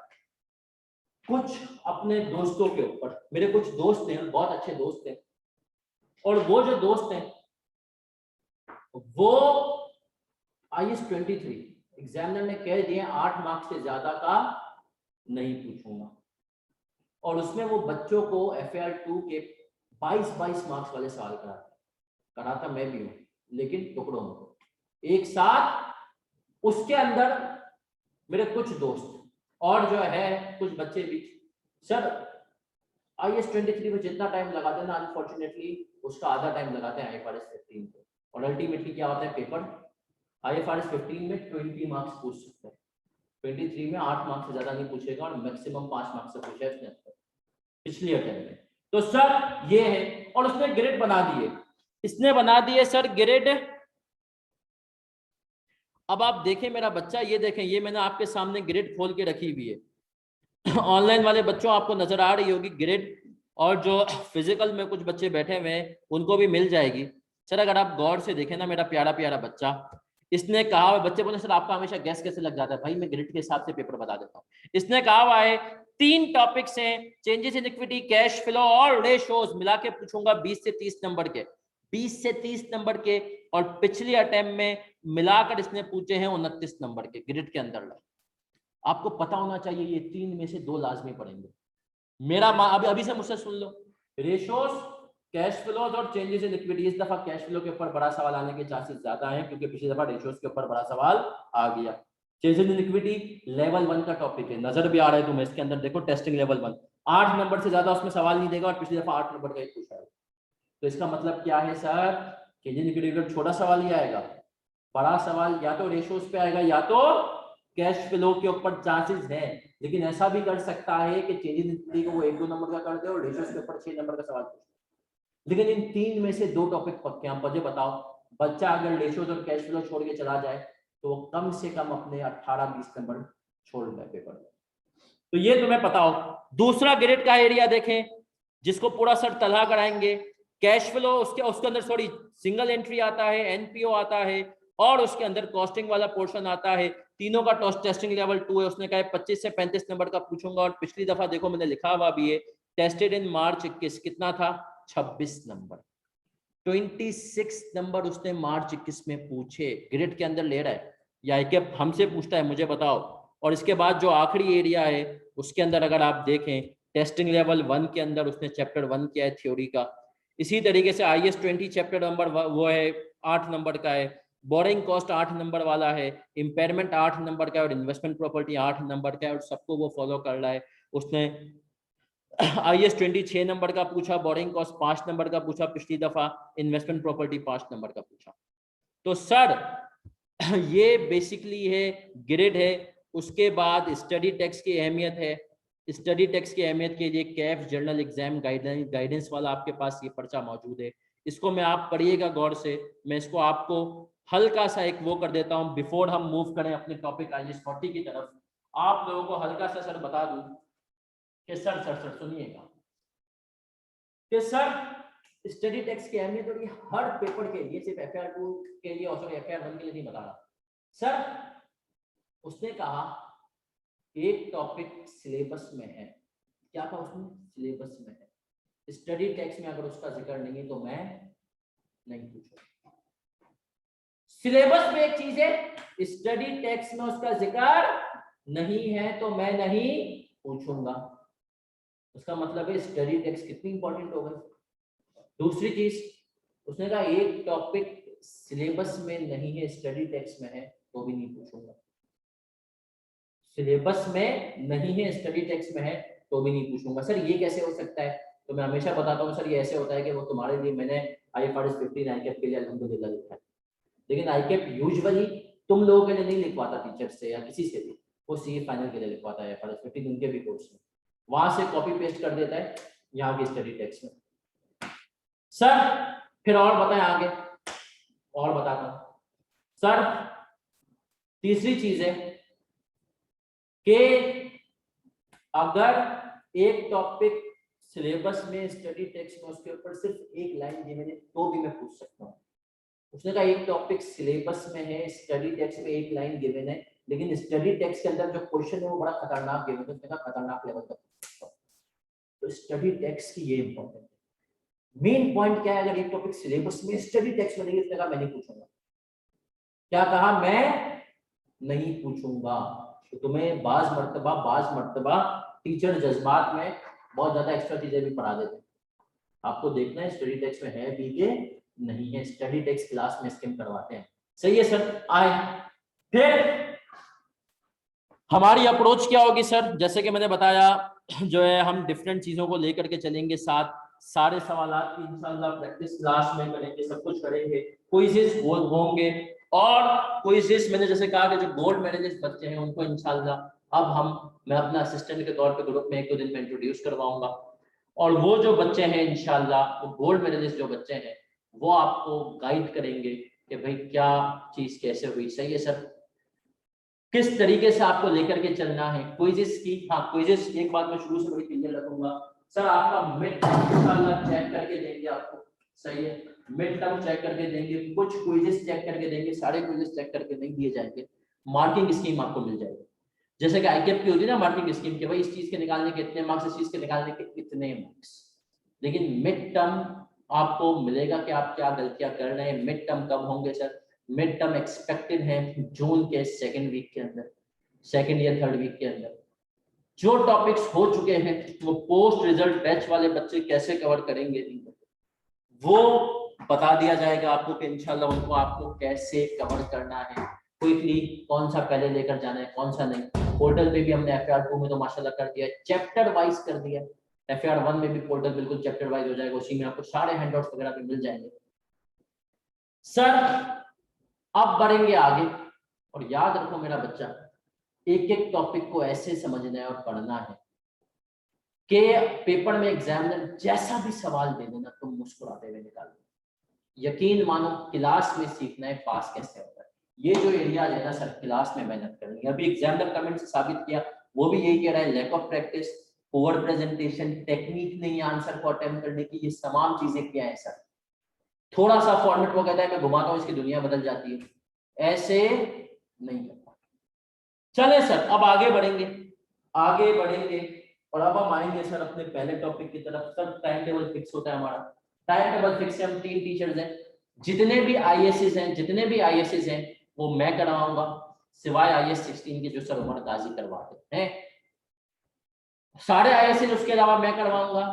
कुछ अपने दोस्तों के ऊपर। मेरे कुछ दोस्त हैं, बहुत अच्छे दोस्त हैं, और वो जो दोस्त हैं वो IS 23 एग्जामिनर ने कह दिए 8 मार्क्स से ज्यादा का नहीं पूछूंगा, और उसमें वो बच्चों को FAR2 के 22 मार्क्स वाले सवाल कराता मैं भी हूं, लेकिन टुकड़ों में एक साथ। उसके अंदर मेरे कुछ दोस्त और जो है कुछ बच्चे भी। सर IS 23 में जितना टाइम लगाते हैं ना, अनफॉर्चुनेटली उसका आधा टाइम लगाते हैं IFRS 15 पे, और अल्टीमेटली क्या होता है? पेपर IFRS 15 में 20 मार्क्स पूछ सकते हैं, 23 में 8 मार्क्स से ज्यादा नहीं पूछेगा, और मैक्सिमम 5 मार्क्स से पूछा है इसने पिछली अटेम्प्ट में। तो सर ये है, और उसने ग्रेड बना दिए, इसने बना दिए सर ग्रेड। अब आप देखें मेरा बच्चा, ये देखें, ये मैंने आपके सामने ग्रेड खोल के रखी हुई है। ऑनलाइन वाले बच्चों आपको नजर आ रही होगी ग्रेड, और जो फिजिकल में कुछ बच्चे बैठे हुए हैं उनको भी मिल जाएगी। सर अगर आप गौर से देखें ना, मेरा प्यारा प्यारा बच्चा, इसने कहा, बच्चे बोले सर आपका हमेशा गैस कैसे लग जाता है? भाई मैं ग्रेड के हिसाब से पेपर बता देता हूँ। इसने कहा हुआ है 3 टॉपिक्स हैं, changes in equity, cash flow और रेशोज, मिला के पूछूंगा 20 से 30 नंबर के, 20 से 30 नंबर के। और पिछले अटेम्प्ट में मिलाकर इसने पूछे हैं 29 नंबर के ग्रिड के अंदर। आपको पता होना चाहिए ये 3 में से 2 लाजमी पढ़ेंगे। मेरा अभी से मुझसे सुन लो, रेशोज, कैश फ्लोज और चेंजेस इन इक्विटी। इस दफा कैश फ्लो के ऊपर बड़ा सवाल आने के चांसेस ज्यादा हैं, क्योंकि पिछली दफा रेशोज के ऊपर बड़ा सवाल आ गया। चेंजेस इन इक्विटी लेवल 1 का टॉपिक है, नजर भी आ रहा है तुम्हें इसके अंदर, देखो टेस्टिंग लेवल 1, 8 नंबर से ज्यादा उसमें सवाल नहीं देगा, और पिछली दफा 8 नंबर का ही पूछा है। तो इसका मतलब क्या है सर, चेंजेस इन इक्विटी का छोटा सवाल ही आएगा, बड़ा सवाल या तो रेशोज पे आएगा या तो कैश फ्लो के ऊपर चांसेस है। लेकिन ऐसा भी कर सकता है कि चेंजेस इन इक्विटी को वो 1-2 नंबर का कर दे और रेशोज के ऊपर 6 नंबर का सवाल पूछे। लेकिन इन 3 में से 2 टॉपिक पक्के हैं। मुझे बताओ, बच्चा अगर रेशोज और कैश फ्लो छोड़ के चला जाए तो वो कम से कम अपने 18-20 नंबर छोड़ दे पेपर में। तो ये तुम्हें पता हो। दूसरा ग्रेड का एरिया देखें, जिसको पूरा सर तलहा कराएंगे, कैश फ्लो, उसके अंदर थोड़ी सिंगल एंट्री आता है, एनपीओ आता है, और उसके अंदर कॉस्टिंग वाला पोर्शन आता है। तीनों का टेस्टिंग लेवल 2 है। उसने कहा 25 से 35 नंबर का पूछूंगा, और पिछली दफा देखो मैंने लिखा हुआ भी है, टेस्टेड इन मार्च 21, कितना था, 26 नंबर, 26 नंबर उसने मार्च 21 में पूछे, ग्रिड के अंदर ले रहा है या एक हमसे पूछता है, मुझे बताओ। और इसके बाद जो आखिरी एरिया है उसके अंदर अगर आप देखें, टेस्टिंग लेवल 1 के अंदर उसने चैप्टर 1 किया है थ्योरी का। इसी तरीके से IS 20 चैप्टर नंबर वो है 8 नंबर का है, बोरिंग कॉस्ट 8 नंबर वाला है, इंपेयरमेंट 8 नंबर का है, और इन्वेस्टमेंट प्रॉपर्टी 8 नंबर का है, और सबको वो फॉलो कर रहा है। उसने IS 20 6 नंबर का पूछा, बोरिंग कॉस्ट 5 नंबर का पूछा पिछली दफा, इन्वेस्टमेंट प्रॉपर्टी 5 नंबर का पूछा। तो सर ये बेसिकली है ग्रिड है। उसके बाद स्टडी टेक्स की अहमियत है। स्टडी टेक्स की अहमियत के लिए कैफ जर्नल एग्जाम गाइडेंस वाला आपके पास ये पर्चा मौजूद है। इसको मैं आप पढ़िएगा गौर से। मैं इसको आपको हल्का सा एक वो कर देता हूं बिफोर हम मूव करें अपने टॉपिक IS 40 की तरफ। आप लोगों को हल्का सा सर बता दूं कि सर सुनिएगा कि सर स्टडी टेक्स की अहमियत होगी हर पेपर के लिए, सिर्फ FR2 के लिए और FR1 के लिए नहीं बता रहा सर। उसने कहा एक टॉपिक सिलेबस में है, क्या कहा उसने, सिलेबस में है, स्टडी टेक्स में अगर उसका जिक्र नहीं है तो मैं नहीं पूछूंगा। सिलेबस में एक चीज है, स्टडी टेक्स में उसका जिक्र नहीं है तो मैं नहीं पूछूंगा। उसका मतलब है स्टडी टेक्स कितनी इंपॉर्टेंट हो गई। दूसरी चीज उसने कहा एक टॉपिक सिलेबस में नहीं है, स्टडी टेक्स्ट में है तो भी नहीं पूछूंगा। सिलेबस में नहीं है, स्टडी टेक्स्ट में है तो भी नहीं पूछूंगा। सर ये कैसे हो सकता है? तो मैं हमेशा बताता हूँ सर ये ऐसे होता है कि वो तुम्हारे लिए मैंने IFRS 15 ICAP के लिए अल्हम्दुलिल्लाह लिखा है, लेकिन ICAP यूजुअली तुम लोगों के लिए नहीं लिखवाता, टीचर से या किसी से भी, वो CA फाइनल के लिए लिखवाता है IFRS 15 उनके भी कोर्स में, वहां से कॉपी पेस्ट कर देता है यहाँ की स्टडी टेक्स्ट में। सर फिर और बताएं आगे, और बताता हूं सर। तीसरी चीज है कि अगर एक टॉपिक सिलेबस में स्टडी टेक्स्ट में उसके ऊपर सिर्फ एक लाइन दी मैंने तो भी मैं पूछ सकता हूँ। उसने कहा एक टॉपिक सिलेबस में है, स्टडी टेक्स्ट में एक लाइन गिवन है, लेकिन स्टडी टेक्स्ट के अंदर जो क्वेश्चन है वो बड़ा खतरनाक गिवन है, उसने कहा खतरनाक लेवल का। तो स्टडी टेक्स्ट की ये इंपॉर्टेंट है। मेन पॉइंट क्या है, अगर एक टॉपिक सिलेबस में स्टडी टेक्स्ट में नहीं है, उसने कहा मैं नहीं पूछूंगा। क्या कहा, मैं नहीं पूछूंगा। तो तुम्हें बाज मर्तबा टीचर जज्बात में बहुत ज्यादा एक्स्ट्रा चीजें भी पढ़ा देते हैं। आपको देखना है स्टडी टेक्स्ट में है भी कि नहीं है, स्टडी टेक्स्ट क्लास में स्किम करवाते हैं। सही है सर। आए फिर हमारी अप्रोच क्या होगी सर, जैसे कि मैंने बताया जो है हम डिफरेंट चीजों को लेकर के चलेंगे, साथ सारे सवालात की इंशाल्लाह प्रैक्टिस क्लास में करेंगे, सब कुछ करेंगे, क्विज़ेस होंगे। और क्विज़ेस मैंने जैसे कहा कि जो गोल्ड मेडलिस्ट बच्चे हैं उनको इंशाल्लाह अब मैं अपना असिस्टेंट के तौर पे ग्रुप में 1-2 दिन में इंट्रोड्यूस करवाऊंगा, और वो जो बच्चे हैं इंशाल्लाह वो गोल्ड मेडलिस्ट जो बच्चे हैं वो आपको गाइड करेंगे कि भाई क्या चीज कैसे हुई। सही है सर। किस तरीके से आपको लेकर के चलना है क्विज़ेस की। हाँ क्विज़ेस एक बात मैं शुरू से बड़ी क्लियर रखूंगा सर, आपका मिड टर्म इंशाल्लाह चेक करके देंगे आपको। सही है, मिड टर्म चेक करके देंगे, कुछ क्विज़ेस चेक करके देंगे, सारे क्विज़ेस चेक करके नहीं दिए जाएंगे, मार्किंग स्कीम आपको मिल जाएगी। जैसे कि आईकेएप की होती है ना मार्किंग स्कीम के, भाई इस चीज के निकालने के इतने मार्क्स, इस चीज के निकालने के इतने मार्क्स। लेकिन मिड टर्म आपको मिलेगा कि आप क्या गलतियां कर रहे हैं। मिड टर्म कब होंगे सर? मिड टर्म एक्सपेक्टेड है जून के सेकेंड वीक के अंदर, सेकेंड या थर्ड वीक के अंदर। जो टॉपिक्स हो चुके हैं वो पोस्ट रिजल्ट बैच वाले बच्चे कैसे कवर करेंगे वो बता दिया जाएगा आपको कि इंशाल्लाह उनको आपको कैसे कवर करना है, क्विकली कौन सा पहले लेकर जाना है कौन सा नहीं। पोर्टल पे भी हमने FR2 में तो माशाल्लाह कर दिया, चैप्टर वाइज कर दिया। FR1 में भी पोर्टल बिल्कुल चैप्टर वाइज हो जाएगा, उसी में आपको सारे हैंडआउट्स वगैरह भी मिल जाएंगे। सर अब बढ़ेंगे आगे, और याद रखो मेरा बच्चा, एक एक टॉपिक को ऐसे समझना है और पढ़ना है कि पेपर में एग्जामिनर जैसा भी सवाल दे देना तुम मुस्कुराते हुए निकालो। यकीन मानो क्लास में सीखना है पास कैसे होता है। ये जो एरिया है ना सर, क्लास में मेहनत करनी है। अभी एग्जामिनर कमेंट से साबित किया, वो भी यही कह रहा है, lack of practice, over presentation, technique नहीं है आंसर को अटेम्प्ट करने की, ये तमाम चीजें क्या है सर। थोड़ा सा फॉर्मेट वो कहता है मैं घुमाता हूँ इसकी दुनिया बदल जाती है, ऐसे नहीं करता। चले सर अब आगे बढ़ेंगे, आगे बढ़ेंगे और अब हम आएंगे सर अपने पहले टॉपिक की तरफ। सर टाइम टेबल फिक्स होता है हमारा, टाइम टेबल फिक्स है, हम 3 टीचर्स हैं, जितने भी आईएसएस हैं, जितने भी आईएसएस हैं वो मैं करवाऊंगा, सिवाय IAS 16 के जो सर उमर गाजी करवाते हैं। सारे आईएसएस उसके अलावा मैं करवाऊंगा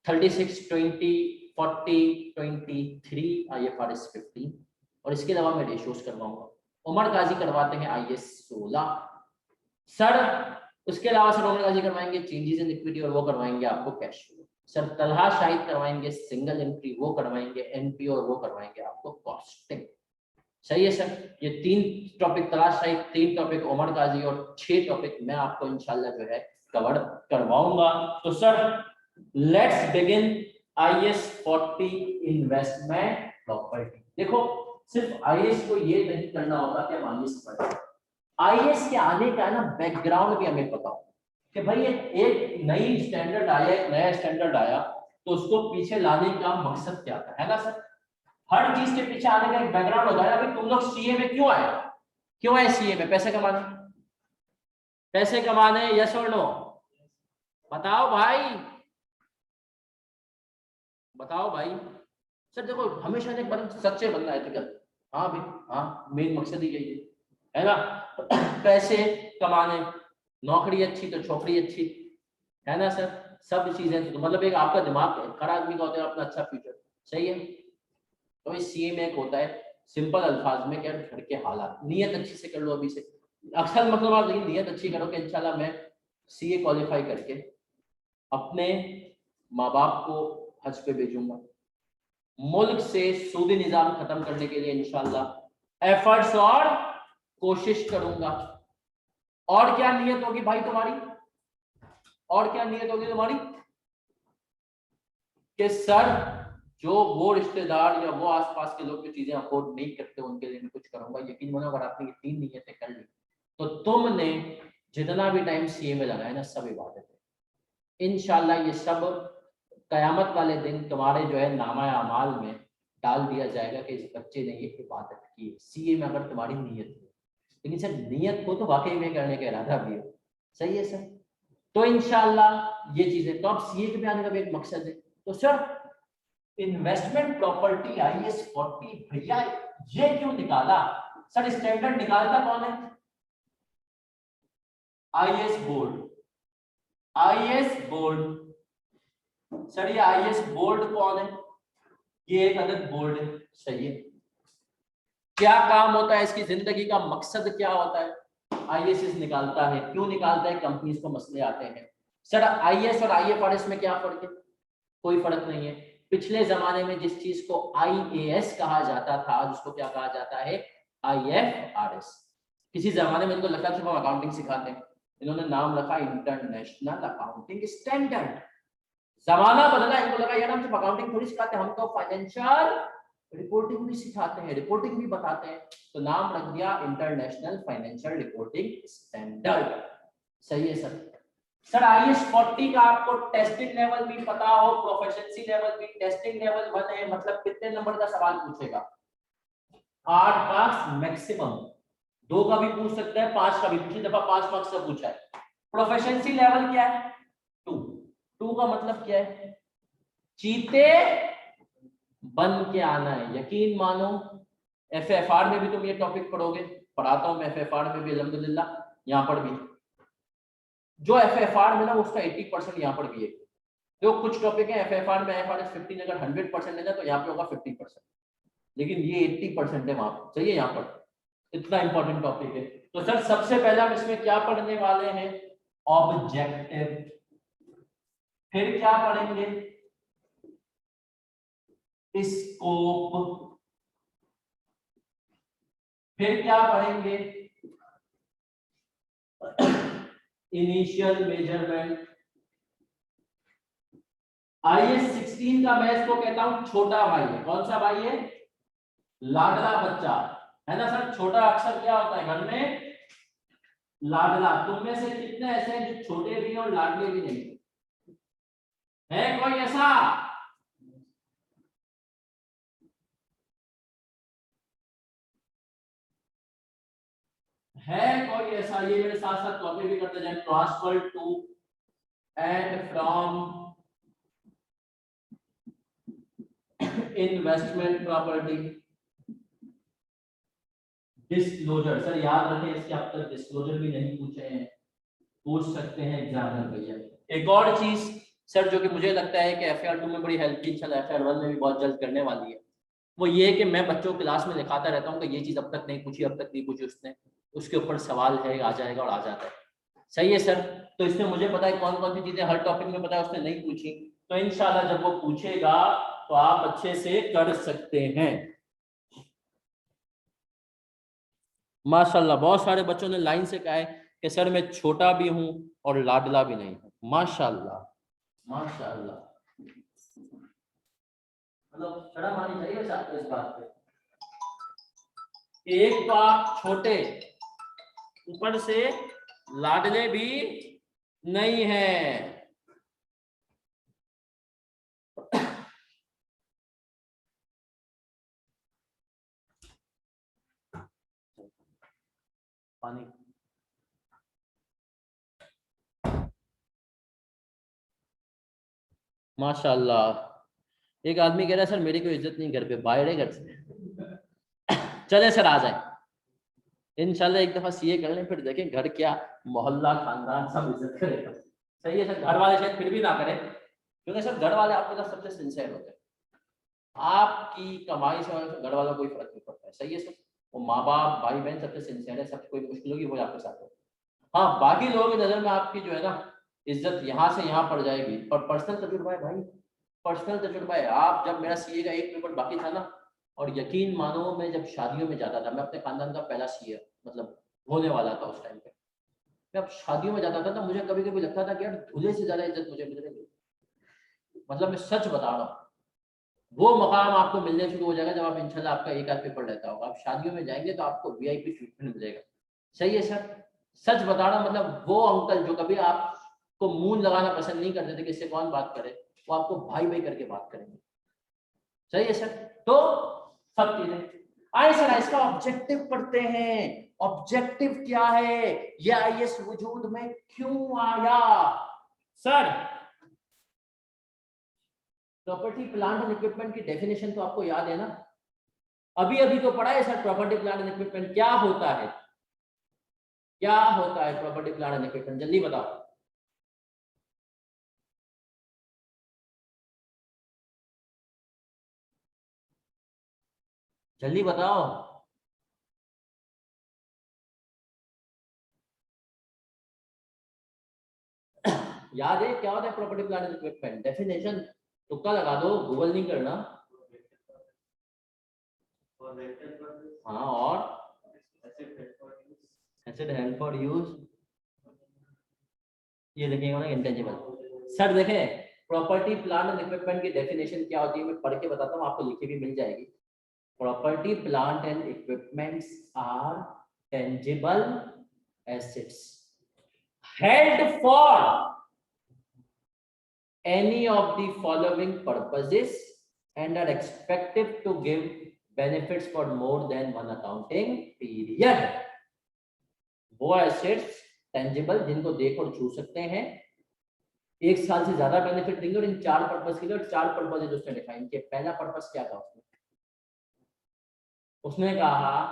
36, 20, 40, 23 IFRS 15, और इसके अलावा मैं रेशियोज करवाऊंगा। उमर गाजी करवाते हैं IAS 16 सर। उसके अलावा सर उमर गाजी करवाएंगे चेंजेस इन इक्विटी और वो करवाएंगे आपको cash flow. Sir Talha Shahid करवाएंगे सिंगल एंट्री, वो करवाएंगे एनपी और वो करवाएंगे आपको कॉस्टिंग। सही है सर, ये 3 टॉपिक तलाश शाहिद, 3 टॉपिक उमर गाजी और 6 टॉपिक मैं आपको इंशाल्लाह जो है कवर करवाऊंगा। तो sir let's begin IAS 40 investment property. देखो सिर्फ IAS को ये नहीं करना होता कि हम IAS पढ़ें, IAS के आने का ना बैकग्राउंड भी हमें पता हो कि भाई एक नई स्टैंडर्ड आया, एक नया स्टैंडर्ड आया तो उसको पीछे लाने का मकसद क्या था, है ना सर। हर चीज के पीछे आने का एक बैकग्राउंड होता है। अभी तुम लोग CA में क्यों आए? क्यों आए CA में? पैसे कमाने, पैसे कमाने, यस और नो? बताओ भाई, बताओ भाई। सर देखो हमेशा एक बार सच्चे बनना है तो क्या, हाँ भाई हाँ, मेन मकसद ही यही है ना। पैसे कमाने, नौकरी अच्छी तो छोकरी अच्छी, है ना सर। सब चीजें तो मतलब एक आपका दिमाग है, हर आदमी का होता है अपना अच्छा फ्यूचर, सही है। तो इस CA में एक होता है सिंपल अल्फाज में, क्या घर के हालात, नियत अच्छी से कर लो अभी से। अक्सर मतलब आप लेकिन नियत अच्छी करो कि इंशाल्लाह मैं CA क्वालिफाई करके अपने माँ बाप को हज पे भेजूंगा, मुल्क से सूदी निजाम खत्म करने के लिए इंशाल्लाह एफर्ट्स और कोशिश करूंगा। और क्या नियत होगी भाई तुम्हारी, और क्या नियत होगी तुम्हारी कि सर जो वो रिश्तेदार या वो आसपास के लोग जो चीजें अफोर्ड नहीं करते उनके लिए मैं कुछ करूंगा। यकीन मानो अगर आपने ये 3 नियतें कर ली तो तुमने जितना भी टाइम CA में लगाया ना सब इबादत है। इंशाल्लाह ये सब कयामत वाले दिन तुम्हारे जो है नामा अमाल में डाल दिया जाएगा कि इस बच्चे ने ये इबादत की है। CA में अगर तुम्हारी नियत हो, लेकिन सर नियत हो तो वाकई में करने का इरादा भी हो, सही है सर। तो इंशाल्लाह ये चीजें, तो अब CA के भी आने का भी एक मकसद है। तो सर इन्वेस्टमेंट प्रॉपर्टी IAS 40 भैया ये क्यों निकाला? सर स्टैंडर्ड निकालता कौन है? IAS board, IAS board. Sir ये IAS बोर्ड कौन है? ये एक अलग बोर्ड है, सही है। क्या काम होता है इसकी, जिंदगी का मकसद क्या होता है? IAS निकालता है, क्यों निकालता है? कंपनीज को मसले आते हैं। सर IAS और IFRS में क्या फर्क है? कोई फर्क नहीं है। पिछले जमाने में जिस चीज को IAS कहा जाता था आज उसको क्या कहा जाता है? IFRS। किसी जमाने में इनको लगता था हम अकाउंटिंग सिखाते हैं, इन्होंने नाम रखा इंटरनेशनल अकाउंटिंग स्टैंडर्ड। जमाना बदला, इनको लगा यार हम सिर्फ अकाउंटिंग थोड़ी सिखाते हैं, हम तो फाइनेंशियल रिपोर्टिंग भी सिखाते हैं, रिपोर्टिंग भी बताते हैं, तो नाम रख दिया इंटरनेशनल फाइनेंशियल रिपोर्टिंग स्टैंडर्ड। सही है सर। सर IAS 40 का आपको टेस्टिंग लेवल भी पता हो, प्रोफिशिएंसी लेवल भी। टेस्टिंग लेवल 1 है, मतलब कितने नंबर का सवाल पूछेगा? 8 मार्क्स मैक्सिमम, 2 का भी पूछ सकता है, 5 का भी। पिछली दफा 5 मार्क्स से पूछा है। प्रोफिशिएंसी लेवल क्या है? 2 का मतलब क्या है? चीते बन के आना है। यकीन मानो एफएफआर में भी तुम ये टॉपिक पढ़ोगे, पढ़ाता हूं मैं एफएफआर में भी अल्हम्दुलिल्लाह, यहाँ पर भी जो एफएफआर में ना उसका 80% यहाँ पर भी है। तो कुछ टॉपिक है एफएफआर में, एफआरएस 15 अगर 100% है ना तो यहाँ पे होगा 50%, लेकिन ये 80% है वहां पर। सही है, यहाँ पर इतना इंपॉर्टेंट टॉपिक है। तो सर सबसे पहले हम इसमें क्या पढ़ने वाले हैं? ऑब्जेक्टिव। फिर क्या पढ़ेंगे? स्कोप। फिर क्या पढ़ेंगे? Initial measurement. IS 16 का मैं इसको कहता हूं छोटा भाई है। कौन सा भाई है? लाडला बच्चा है ना सर। छोटा अक्षर क्या होता है घर में? लाडला। तुम में से कितने ऐसे हैं जो छोटे भी हैं और लाडले भी नहीं है? कोई ऐसा? है कोई ऐसा? ये मेरे साथ साथ कॉपी भी करते जाए। Transfer to and from investment property. Disclosure. Sir याद रखें इसके अब तक डिस्क्लोजर भी नहीं पूछे हैं, पूछ सकते हैं एग्जामिनर भैया। एक और चीज सर जो कि मुझे लगता है कि FAR 2 में बड़ी हेल्प की, इंशाल्लाह FAR 1 में भी बहुत जल्द करने वाली है, वो ये है कि मैं बच्चों को क्लास में लिखाता रहता हूँ कि ये चीज अब तक नहीं पूछी, अब तक नहीं पूछी उसने, उसके ऊपर सवाल है, आ जाएगा और आ जाता है। सही है सर। तो इसमें मुझे पता है कौन कौन सी चीजें हर टॉपिक में पता है उसने नहीं पूछी, तो इंशाल्लाह जब वो पूछेगा तो आप अच्छे से कर सकते हैं। माशाल्लाह बहुत सारे बच्चों ने लाइन से कहा है कि सर मैं छोटा भी हूं और लाडला भी नहीं हूं। माशाल्लाह माशाल्लाह, मतलब शर्म आनी चाहिए वैसे आपको इस बात पे। एक तो आप छोटे, ऊपर से लाडले भी नहीं है। पानी। माशाल्लाह। एक आदमी कह रहा है सर मेरी कोई इज्जत नहीं घर पे, बाहर है घर से। चले सर आ जाए इंशाल्लाह, एक दफा सीए कर लें फिर देखें घर क्या मोहल्ला खानदान सब इज्जत करेगा। सही है सर। घर वाले शायद फिर भी ना करें, क्योंकि सर घर वाले आपके साथ सबसे सिंसियर होते हैं। आपकी कमाई से घर वालों को कोई फर्क नहीं पड़ता है। सही है सर। वो माँ बाप भाई बहन सबसे सिंसियर है, सबसे कोई मुश्किल होगी वो आपके साथ हो। हाँ बाकी लोगों की नजर में आपकी जो है ना इज्जत यहाँ से यहाँ पड़ जाएगी। और पर्सनल तजुर्बा है भाई, पर्सनल तजुर्बा है। आप जब मेरा सीए का एक पेपर बाकी था ना, और यकीन मानो मैं जब शादियों में जाता था, मैं अपने खानदान का पहला सीए मतलब होने वाला था उस टाइम पे, मैं अब शादियों में जाता था ना, मुझे कभी कभी लगता था कि यार दूल्हे से ज्यादा इज्जत मुझे मिल रही है। मतलब मैं सच बता रहा हूँ, वो मकाम आपको मिलने शुरू हो जाएगा जब आप इंशाल्लाह आपका एक आध पेपर रहता होगा, आप शादियों में जाएंगे तो आपको वीआईपी ट्रीटमेंट मिलेगा। सही है सर। सच बता रहा हूँ, मतलब वो अंकल जो कभी आपको मुंह लगाना पसंद नहीं करते थे कि इससे कौन बात करे, वो आपको भाई भाई करके बात करेंगे। सही है सर। तो सब चीजें आए सर, इसका ऑब्जेक्टिव पढ़ते हैं। ऑब्जेक्टिव क्या है, ये आईएएस वजूद में क्यों आया? Sir property plant and equipment की डेफिनेशन तो आपको याद है ना, अभी अभी तो पढ़ा है sir. Property plant and equipment क्या होता है? क्या होता है प्रॉपर्टी प्लांट एंड इक्विपमेंट? जल्दी बताओ। जल्दी बताओ। याद है क्या होता है property plant and equipment? Definition तुक्का लगा दो, गूगल नहीं करना। हाँ और एसेट हेल्ड फॉर यूज, ये लिखेंगे ना इंटेंजिबल। सर देखें प्रॉपर्टी प्लांट एंड इक्विपमेंट की डेफिनेशन क्या होती है, मैं पढ़ के बताता हूँ, आपको लिखी भी मिल जाएगी। Property plant and equipments are tangible assets held for any of the following purposes and are expected to give benefits for more than one accounting period. वो एसेट्स टेंजिबल जिनको देख और छू सकते हैं, 1 साल से ज्यादा बेनिफिट देंगे, और इन 4 पर्पस के लिए, और 4 पर्पस उसने डिफाइन किया। पहला पर्पस क्या था उसने कहा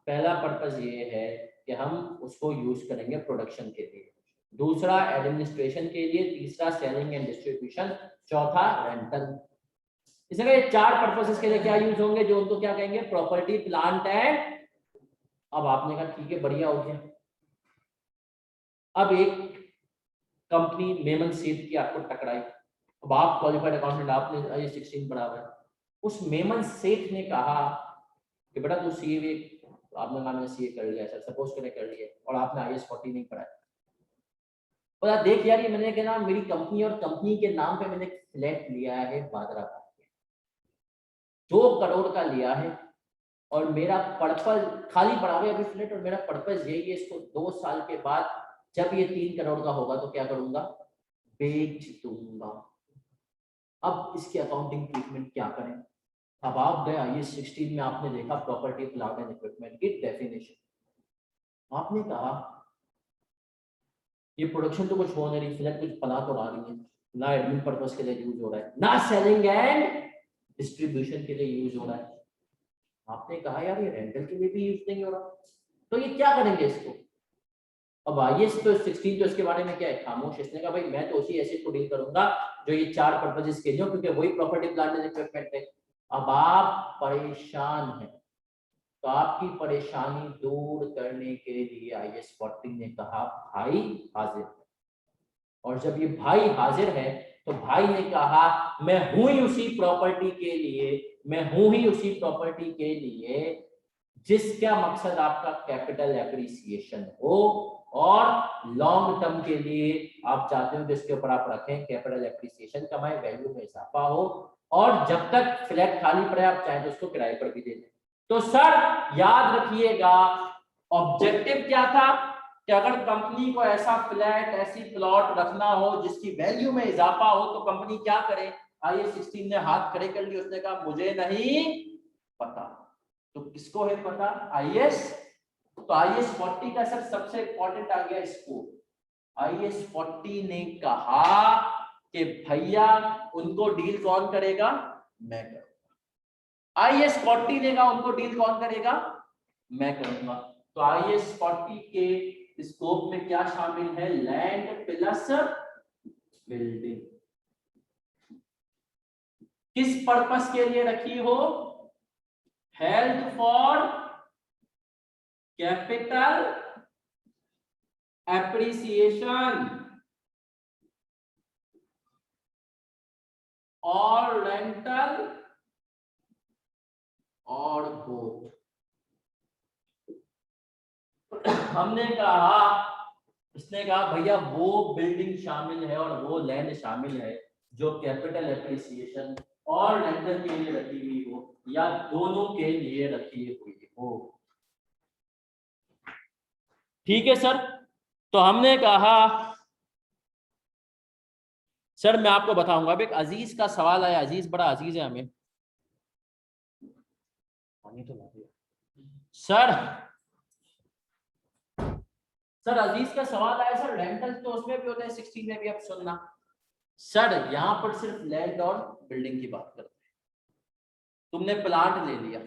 पहला पर्पस ये है कि हम उसको यूज करेंगे प्रोडक्शन के लिए, दूसरा एडमिनिस्ट्रेशन के लिए, तीसरा सेलिंग एंड डिस्ट्रीब्यूशन, चौथा रेंटल। इसलिए ये 4 पर्पसेस के लिए क्या यूज होंगे, जो उनको क्या कहेंगे, प्रॉपर्टी प्लांट एंड। अब आपने कहा ठीक है बढ़िया हो गया। अब एक कंपनी मेमन सेठ की आपको टकराई, अब आप क्वालिफाइड अकाउंटेंट, आपने IAS 16 पढ़ा हुआ है, उस मेमन सेठ ने कहा कि बेटा तू सीए, आपने कहा मैंने सीए कर लिया सर, सपोज कर लिया, और आपने IAS 40 नहीं पढ़ा है। बोला देख यार, ये मैंने क्या नाम, मेरी कंपनी और कंपनी के नाम पे मैंने फ्लैट लिया है बादरा का, 2 करोड़ का लिया है, और मेरा पर्पज खाली पड़ा हुआ है अभी फ्लैट, और मेरा पर्पज यही है इसको 2 साल के बाद जब ये 3 करोड़ का होगा तो क्या करूंगा, बेच दूंगा। अब इसकी अकाउंटिंग ट्रीटमेंट क्या करें। अब आप गए IAS 16 में, आपने देखा प्रॉपर्टी प्लांट एंड इक्विपमेंट की डेफिनेशन, आपने कहा ये प्रोडक्शन तो कुछ हो नहीं रही, फ्लैट कुछ बना तो आ रही है, ना एडमिन पर्पस के लिए यूज हो रहा है, ना सेलिंग एंड डिस्ट्रीब्यूशन के लिए यूज हो रहा है। आपने कहा यार ये रेंटल के लिए भी यूज नहीं हो रहा, तो ये क्या करेंगे इसको। अब IAS 16 तो इसके बारे में क्या है, खामोश। इसने कहा भाई मैं तो उसी एसेट को डील करूंगा जो ये 4 पर्पसेस के लिए, क्योंकि वही प्रॉपर्टी प्लांट एंड इक्विपमेंट है। अब आप परेशान हैं, तो आपकी परेशानी दूर करने के लिए IAS 40 ने कहा भाई हाजिर है। और जब ये भाई हाजिर है तो भाई ने कहा मैं हूं ही उसी प्रॉपर्टी के लिए, मैं हूं ही उसी प्रॉपर्टी के लिए जिसका मकसद आपका कैपिटल एप्रिसिएशन हो, और लॉन्ग टर्म के लिए आप चाहते हो कि इसके ऊपर आप रखें, कैपिटल एप्रिसिएशन कमाए, वैल्यू में इजाफा हो, और जब तक फ्लैट खाली पड़े आप चाहें तो उसको किराए पर भी दे दें। तो सर याद रखिएगा, ऑब्जेक्टिव क्या था कि अगर कंपनी को ऐसा फ्लैट, ऐसी प्लॉट रखना हो जिसकी वैल्यू में इजाफा हो, तो कंपनी क्या करे। IAS 16 ने हाथ खड़े कर लिए, उसने कहा मुझे नहीं पता। तो किसको है पता, IAS। तो IAS 40 का सर सबसे इंपॉर्टेंट आ गया स्कोप। IAS 40 ने कहा कि भैया उनको डील कौन करेगा, मैं करूंगा। IAS 40 ने कहा उनको डील कौन करेगा, मैं करूंगा। तो IAS 40 के स्कोप में क्या शामिल है, लैंड प्लस बिल्डिंग। किस पर्पस के लिए रखी हो, हेल्प फॉर कैपिटल एप्रिसिएशन और रेंटल और बोथ। हमने कहा, इसने कहा भैया वो बिल्डिंग शामिल है और वो लैंड शामिल है जो कैपिटल एप्रिसिएशन और रेंटल के लिए रखी हुई हो, या दोनों के लिए रखी हुई हो। ठीक है सर। तो हमने कहा सर मैं आपको बताऊंगा, अब एक अजीज का सवाल आया, अजीज बड़ा अजीज है हमें, पानी तो ला दिया सर। सर अजीज का सवाल आया सर, रेंटल तो उसमें भी होता है 16 में भी, अब सुनना सर, यहां पर सिर्फ लैंड और बिल्डिंग की बात करते हैं। तुमने प्लांट ले लिया,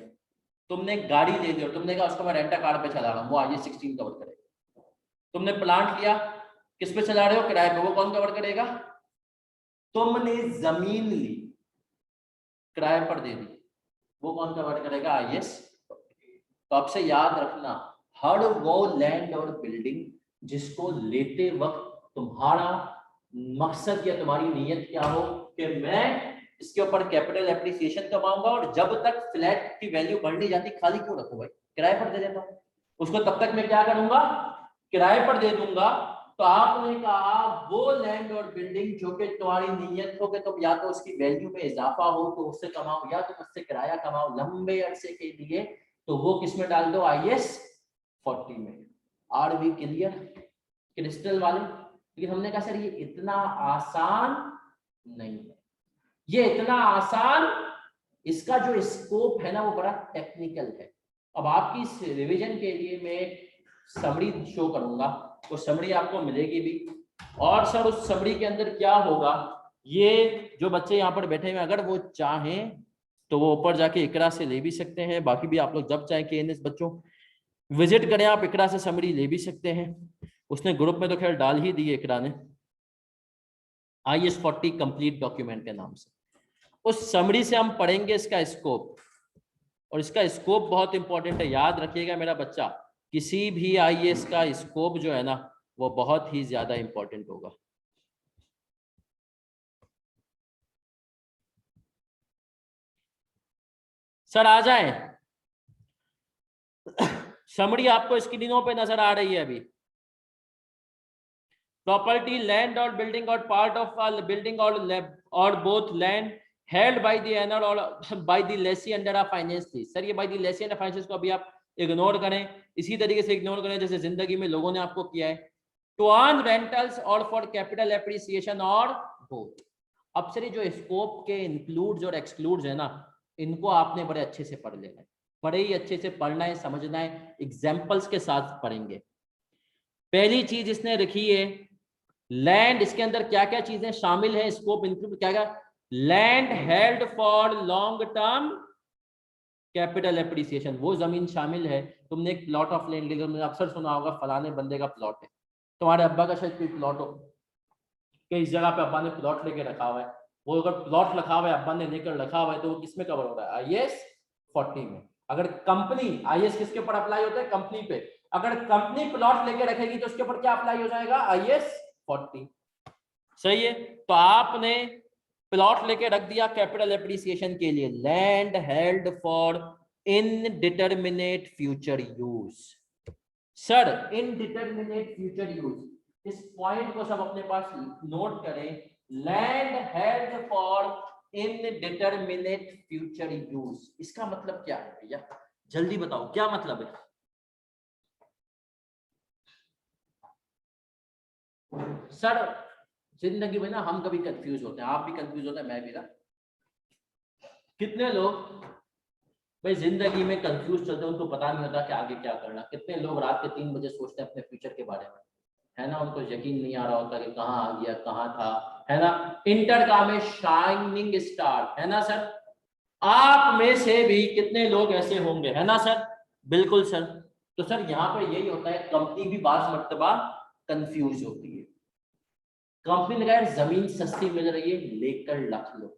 तुमने गाड़ी ले ली और तुमने कहा उसको मैं रेंटा कार पे चला रहा हूँ, वो IAS 16 कवर करेगा। तुमने प्लांट लिया, किस पे चला रहे हो, किराए पे, वो कौन कवर करेगा। तुमने जमीन ली, किराए पर दे दी, वो कौन कवर करेगा, IAS। तो आपसे याद रखना, हर वो लैंड और बिल्डिंग जिसको लेते वक्त तुम्हारा मकसद या तुम्हारी नीयत क्या हो कि मैं इसके ऊपर कैपिटल एप्रिसिएशन कमाऊंगा, और जब तक फ्लैट की वैल्यू बढ़ नहीं जाती खाली क्यों रखो भाई, किराए पर दे देता हूं उसको, तब तक मैं क्या करूंगा, किराए पर दे दूंगा। तो आपने कहा वो लैंड और बिल्डिंग जो कि तुम्हारी नीयत हो कि तुम या तो उसकी वैल्यू में इजाफा हो तो उससे कमाओ, या तुम उससे किराया कमाओ लंबे अरसे के लिए, तो वो किस में डाल दो, IAS 40 में। आर वी क्लियर, क्रिस्टल वाले। लेकिन हमने कहा सर ये इतना आसान नहीं है, ये इतना आसान, इसका जो स्कोप है ना वो बड़ा टेक्निकल है। अब आपकी इस रिवीजन के लिए मैं समरी शो करूंगा, वो समरी आपको मिलेगी भी। और सर उस समरी के अंदर क्या होगा, ये जो बच्चे यहाँ पर बैठे हुए अगर वो चाहें तो वो ऊपर जाके इकरा से ले भी सकते हैं, बाकी भी आप लोग जब चाहें KNS बच्चों विजिट करें, आप इकरा से समरी ले भी सकते हैं। उसने ग्रुप में तो खैर डाल ही दी है इकरा ने, IS 40 कंप्लीट डॉक्यूमेंट के नाम से। उस समरी से हम पढ़ेंगे इसका स्कोप, और इसका स्कोप बहुत इंपॉर्टेंट है, याद रखिएगा मेरा बच्चा, किसी भी IAS का स्कोप जो है ना वो बहुत ही ज्यादा इंपॉर्टेंट होगा। सर आ जाएं, समरी आपको स्क्रीनों पे नजर आ रही है अभी। प्रॉपर्टी लैंड और बिल्डिंग और पार्ट ऑफ बिल्डिंग और both land held by the owner और by the lessee under a finance lease. Sir ये by the lessee under finance को अभी आप इग्नोर करें, इसी तरीके से इग्नोर करें जैसे जिंदगी में लोगों ने आपको किया है। टू अर्न रेंटल्स और फॉर कैपिटल एप्रिसिएशन और बोथ। अब सर जो स्कोप के इंक्लूड्स और एक्सक्लूड्स है ना, इनको आपने बड़े अच्छे से पढ़ लेना है, बड़े ही अच्छे से पढ़ना है, समझना है, एग्जाम्पल्स के साथ पढ़ेंगे। पहली चीज इसने रखी है लैंड, इसके अंदर क्या क्या चीजें शामिल है, स्कोप इंक्लूड क्या क्या, land held for long term capital appreciation, वो जमीन शामिल है। तुमने एक प्लॉट ऑफ लैंड लिया, तुमने अक्सर सुना होगा फलाने बंदे का प्लॉट है, तुम्हारे अब्बा का शायद कोई प्लॉट हो कि इस जगह पे अब्बा ने प्लॉट लेके रखा हुआ है, वो अगर प्लॉट रखा हुआ है अब्बा ने लेकर रखा हुआ है तो वो किसमें कवर हो रहा है, IAS 40 में। अगर कंपनी, IAS किसके ऊपर अप्लाई होता है, कंपनी पे, अगर कंपनी प्लॉट लेके रखेगी तो उसके ऊपर क्या अप्लाई हो जाएगा, IAS 40। सही है, तो आपने प्लॉट लेके रख दिया कैपिटल एप्रिसिएशन के लिए, land held for indeterminate future use. Sir indeterminate future use, इस पॉइंट को सब अपने पास नोट करें, land held for indeterminate future use, इसका मतलब क्या है भैया, जल्दी बताओ क्या मतलब है। सर जिंदगी में ना हम कभी कंफ्यूज होते हैं, आप भी कंफ्यूज होते हैं, मैं भी ना। कितने लोग भाई जिंदगी में कंफ्यूज चलते हैं, उनको पता नहीं होता कि आगे क्या करना। कितने लोग रात के 3 बजे सोचते हैं अपने फ्यूचर के बारे में, है ना, उनको यकीन नहीं आ रहा होता कि कहाँ आ गया कहाँ था, है ना। इंटर का में शाइनिंग स्टार, है ना सर, आप में से भी कितने लोग ऐसे होंगे, है ना सर, बिल्कुल सर। तो सर यहाँ पर यही होता है, कंपनी भी बाज़ मर्तबा कंफ्यूज होती है। कंपनी ने कहा जमीन सस्ती मिल रही है लेकर रख लो,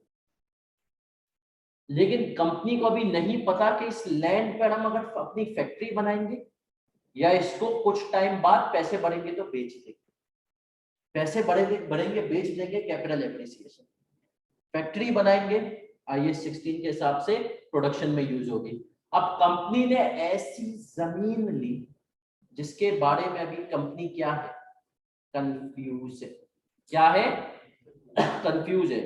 लेकिन कंपनी को अभी नहीं पता कि इस लैंड पर हम अगर अपनी फैक्ट्री बनाएंगे या इसको कुछ टाइम बाद पैसे बढ़ेंगे तो बेच देंगे, पैसे बढ़ेंगे बेच देंगे, कैपिटल एप्रिसिएशन, फैक्ट्री बनाएंगे IAS 16 के हिसाब से प्रोडक्शन में यूज होगी। अब कंपनी ने ऐसी जमीन ली जिसके बारे में अभी कंपनी क्या है, कंफ्यूज है, क्या है, कंफ्यूज है।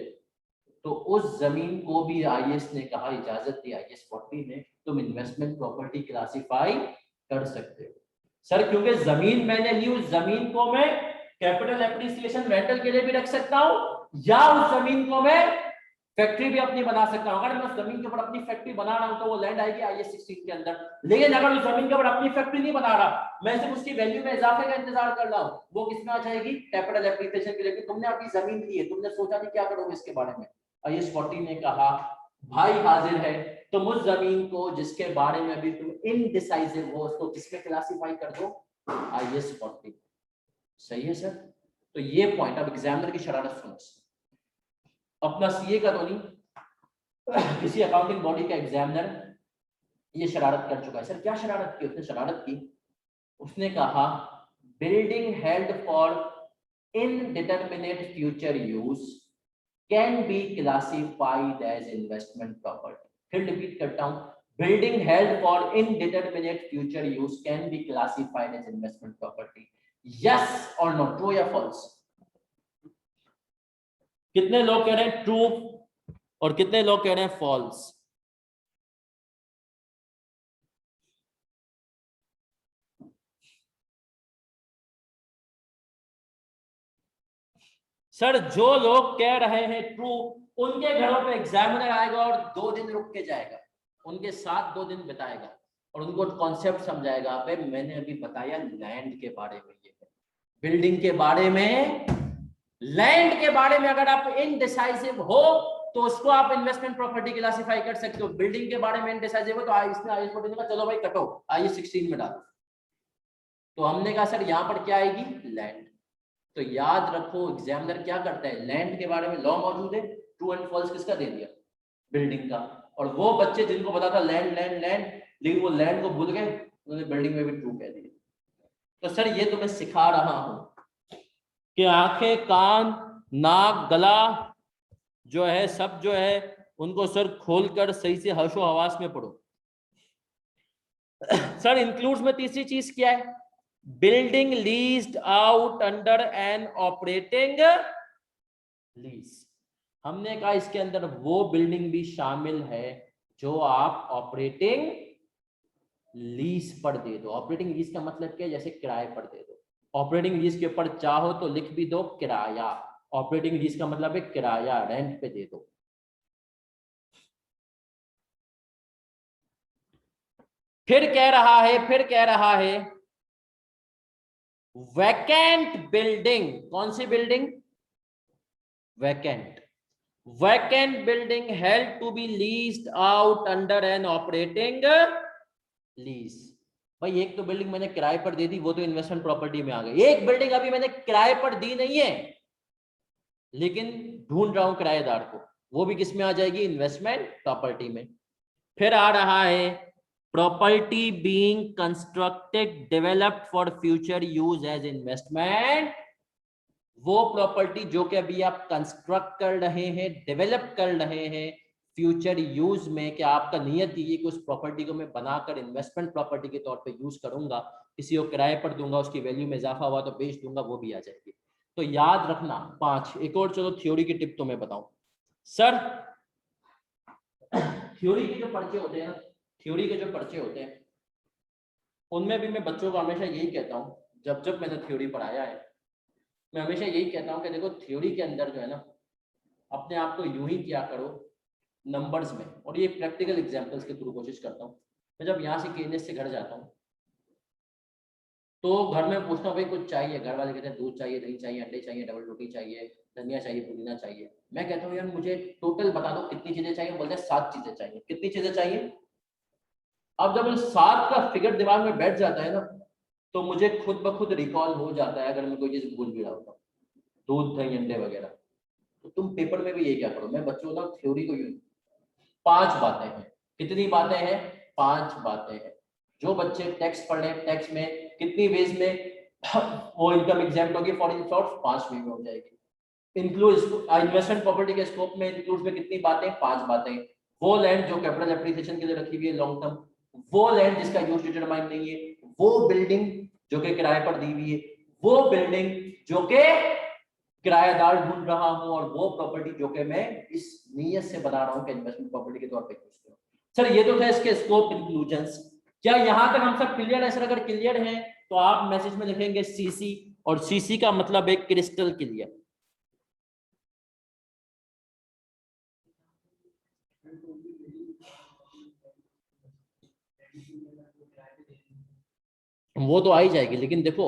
तो उस जमीन को भी IAS ने कहा, इजाजत दी IAS 40 ने, तुम इन्वेस्टमेंट प्रॉपर्टी क्लासिफाई कर सकते हो। सर क्योंकि जमीन मैंने ली, उस जमीन को मैं कैपिटल एप्रिसिएशन रेंटल के लिए भी रख सकता हूं, या उस जमीन को मैं फैक्ट्री भी अपनी बना सकता हूं। अगर मैं उस जमीन के ऊपर अपनी फैक्ट्री बना रहा हूं तो वो लैंड आएगी IAS 16 के अंदर, लेकिन अगर उस जमीन के ऊपर अपनी फैक्ट्री नहीं बना रहा, मैं सिर्फ उसकी वैल्यू में इजाफे का इंतजार कर रहा हूं, वो किसमें आ जाएगी, कैपिटल एप्रिसिएशन के लिए। तुमने अपनी जमीन ली है, तुमने सोचा नहीं क्या करोगे इसके बारे में, IAS 40 ने कहा भाई हाजिर है, तुम उस जमीन को जिसके बारे में अभी तुम इनडिसाइसिव हो उसको किसमें क्लासिफाई कर दो, IAS 40। सही है सर, तो ये पॉइंट अब एग्जामिनर की शरारत सुनो, अपना CA का तो नहीं, किसी अकाउंटिंग बॉडी का एग्जामिनर ये शरारत कर चुका है। सर क्या शरारत की उसने, शरारत की उसने कहा building held for indeterminate future use can be classified as investment property. फिर रिपीट करता हूं, building held for indeterminate future use can be classified as investment property. Yes और नो, ट्रू या फॉल्स? कितने लोग कह रहे हैं ट्रू और कितने लोग कह रहे हैं फॉल्स? सर जो लोग कह रहे हैं ट्रू, उनके घरों पे एग्जामिनर आएगा और 2 दिन रुक के जाएगा, उनके साथ 2 दिन बिताएगा। और उनको कॉन्सेप्ट समझाएगा। भाई मैंने अभी बताया लैंड के बारे में, ये है बिल्डिंग के बारे में, लैंड के बारे में अगर आप इनडिसाइसिव हो तो उसको आप इन्वेस्टमेंट प्रॉपर्टी क्लासिफाई कर सकते हो। बिल्डिंग के बारे में इनडिसाइसिव हो तो इसने आईएस 14 का चलो भाई कटो, आईएस 16 में डालो। तो हमने कहा सर यहाँ पर क्या आएगी, लैंड। तो याद रखो एग्जामिनर क्या करता है, लैंड के बारे में लॉ मौजूद है, ट्रू एंड फॉल्स किसका दे दिया, बिल्डिंग का। और वो बच्चे जिनको पता था लैंड लैंड लैंड, लेकिन वो लैंड को भूल गए, उन्होंने बिल्डिंग में भी ट्रू कह दिया। तो सर ये तो मैं सिखा रहा हूं कि आंखें, कान, नाक, गला जो है सब जो है उनको सर खोलकर सही से हर्षो हवास में पढ़ो। सर इंक्लूड्स में तीसरी चीज क्या है, building leased out under an operating lease. हमने कहा इसके अंदर वो बिल्डिंग भी शामिल है जो आप ऑपरेटिंग लीज पर दे दो। ऑपरेटिंग लीज का मतलब क्या है, जैसे किराए पर दे दो। ऑपरेटिंग लीज के ऊपर चाहो तो लिख भी दो किराया। ऑपरेटिंग लीज का मतलब है किराया, रेंट पे दे दो। फिर कह रहा है वैकेंट बिल्डिंग। कौन सी building, vacant. Vacant building held to be leased out under an operating lease. भाई एक तो बिल्डिंग मैंने किराए पर दे दी, वो तो इन्वेस्टमेंट प्रॉपर्टी में आ गई। एक बिल्डिंग अभी मैंने किराए पर दी नहीं है, लेकिन ढूंढ रहा हूं किराएदार को, वो भी किस में आ जाएगी, इन्वेस्टमेंट प्रॉपर्टी में। फिर आ रहा है property being constructed developed for future use as investment. वो प्रॉपर्टी जो कि अभी आप कंस्ट्रक्ट कर रहे हैं, डेवलप कर रहे हैं फ्यूचर यूज में, कि आपका नियत ये कि उस प्रॉपर्टी को मैं बनाकर इन्वेस्टमेंट प्रॉपर्टी के तौर पे यूज करूंगा, किसी को किराए पर दूंगा, उसकी वैल्यू में इजाफा हुआ तो बेच दूंगा, वो भी आ जाएगी। तो याद रखना 5। एक और चलो थ्योरी की टिप तो मैं बताऊं सर। थ्योरी के जो पर्चे होते हैं ना, थ्योरी के जो पर्चे होते हैं उनमें भी मैं बच्चों को हमेशा यही कहता हूँ, जब जब मैंने थ्योरी पढ़ाया है मैं हमेशा यही कहता हूँ कि देखो थ्योरी के अंदर जो है ना, अपने आप को यूं ही किया करो नंबर्स में। और ये प्रैक्टिकल एग्जांपल्स के थ्रू कोशिश करता हूँ। मैं जब यहाँ से केएनएस से घर जाता हूँ तो घर में पूछता हूँ भाई कुछ चाहिए, घर वाले कहते हैं दूध चाहिए, दही चाहिए, अंडे चाहिए, डबल रोटी चाहिए, धनिया चाहिए, पुदीना चाहिए। मैं कहता हूँ यार मुझे टोटल बता दो कितनी चीजें चाहिए, बोलते हैं 7 चीजें चाहिए। कितनी चीजें चाहिए? अब जब 7 का फिगर दिमाग में बैठ जाता है ना, तो मुझे खुद ब खुद रिकॉल हो जाता है अगर मैं कोई चीज भूल भी रहा होता हूँ, दूध दही अंडे वगैरह। तो तुम पेपर में भी ये क्या करो, मैं बच्चों को थ्योरी को यूज 5 बातें हैं। कितनी बातें हैं? 5 बातें हैं। जो बच्चे टेक्स्ट पढ़ रहे हैं, टेक्स्ट में कितनी वेज में वो इनकम एग्जाम्प्ट होगी, फॉर इन शॉर्ट 5 वे में हो जाएगी। इंक्लूड इन्वेस्टमेंट प्रॉपर्टी के स्कोप में इंक्लूड में कितनी बातें? 5 बातें। वो लैंड जो कैपिटल एप्रिसिएशन के लिए रखी हुई है लॉन्ग टर्म, वो लैंड जिसका यूज डिटरमाइन नहीं है, वो बिल्डिंग जो कि किराए पर दी हुई है, वो बिल्डिंग जो कि किराएदार ढूंढ रहा हूं, और वो प्रॉपर्टी जो कि मैं इस नीयत से बना रहा हूं कि इन्वेस्टमेंट प्रॉपर्टी के तौर पे यूज करूं। सर ये तो था इसके स्कोप इंक्लूजन्स। क्या यहां तक हम सब क्लियर है? सर अगर क्लियर है तो आप मैसेज में लिखेंगे सीसी, और सीसी का मतलब है क्रिस्टल क्लियर। वो तो आ ही जाएगी, लेकिन देखो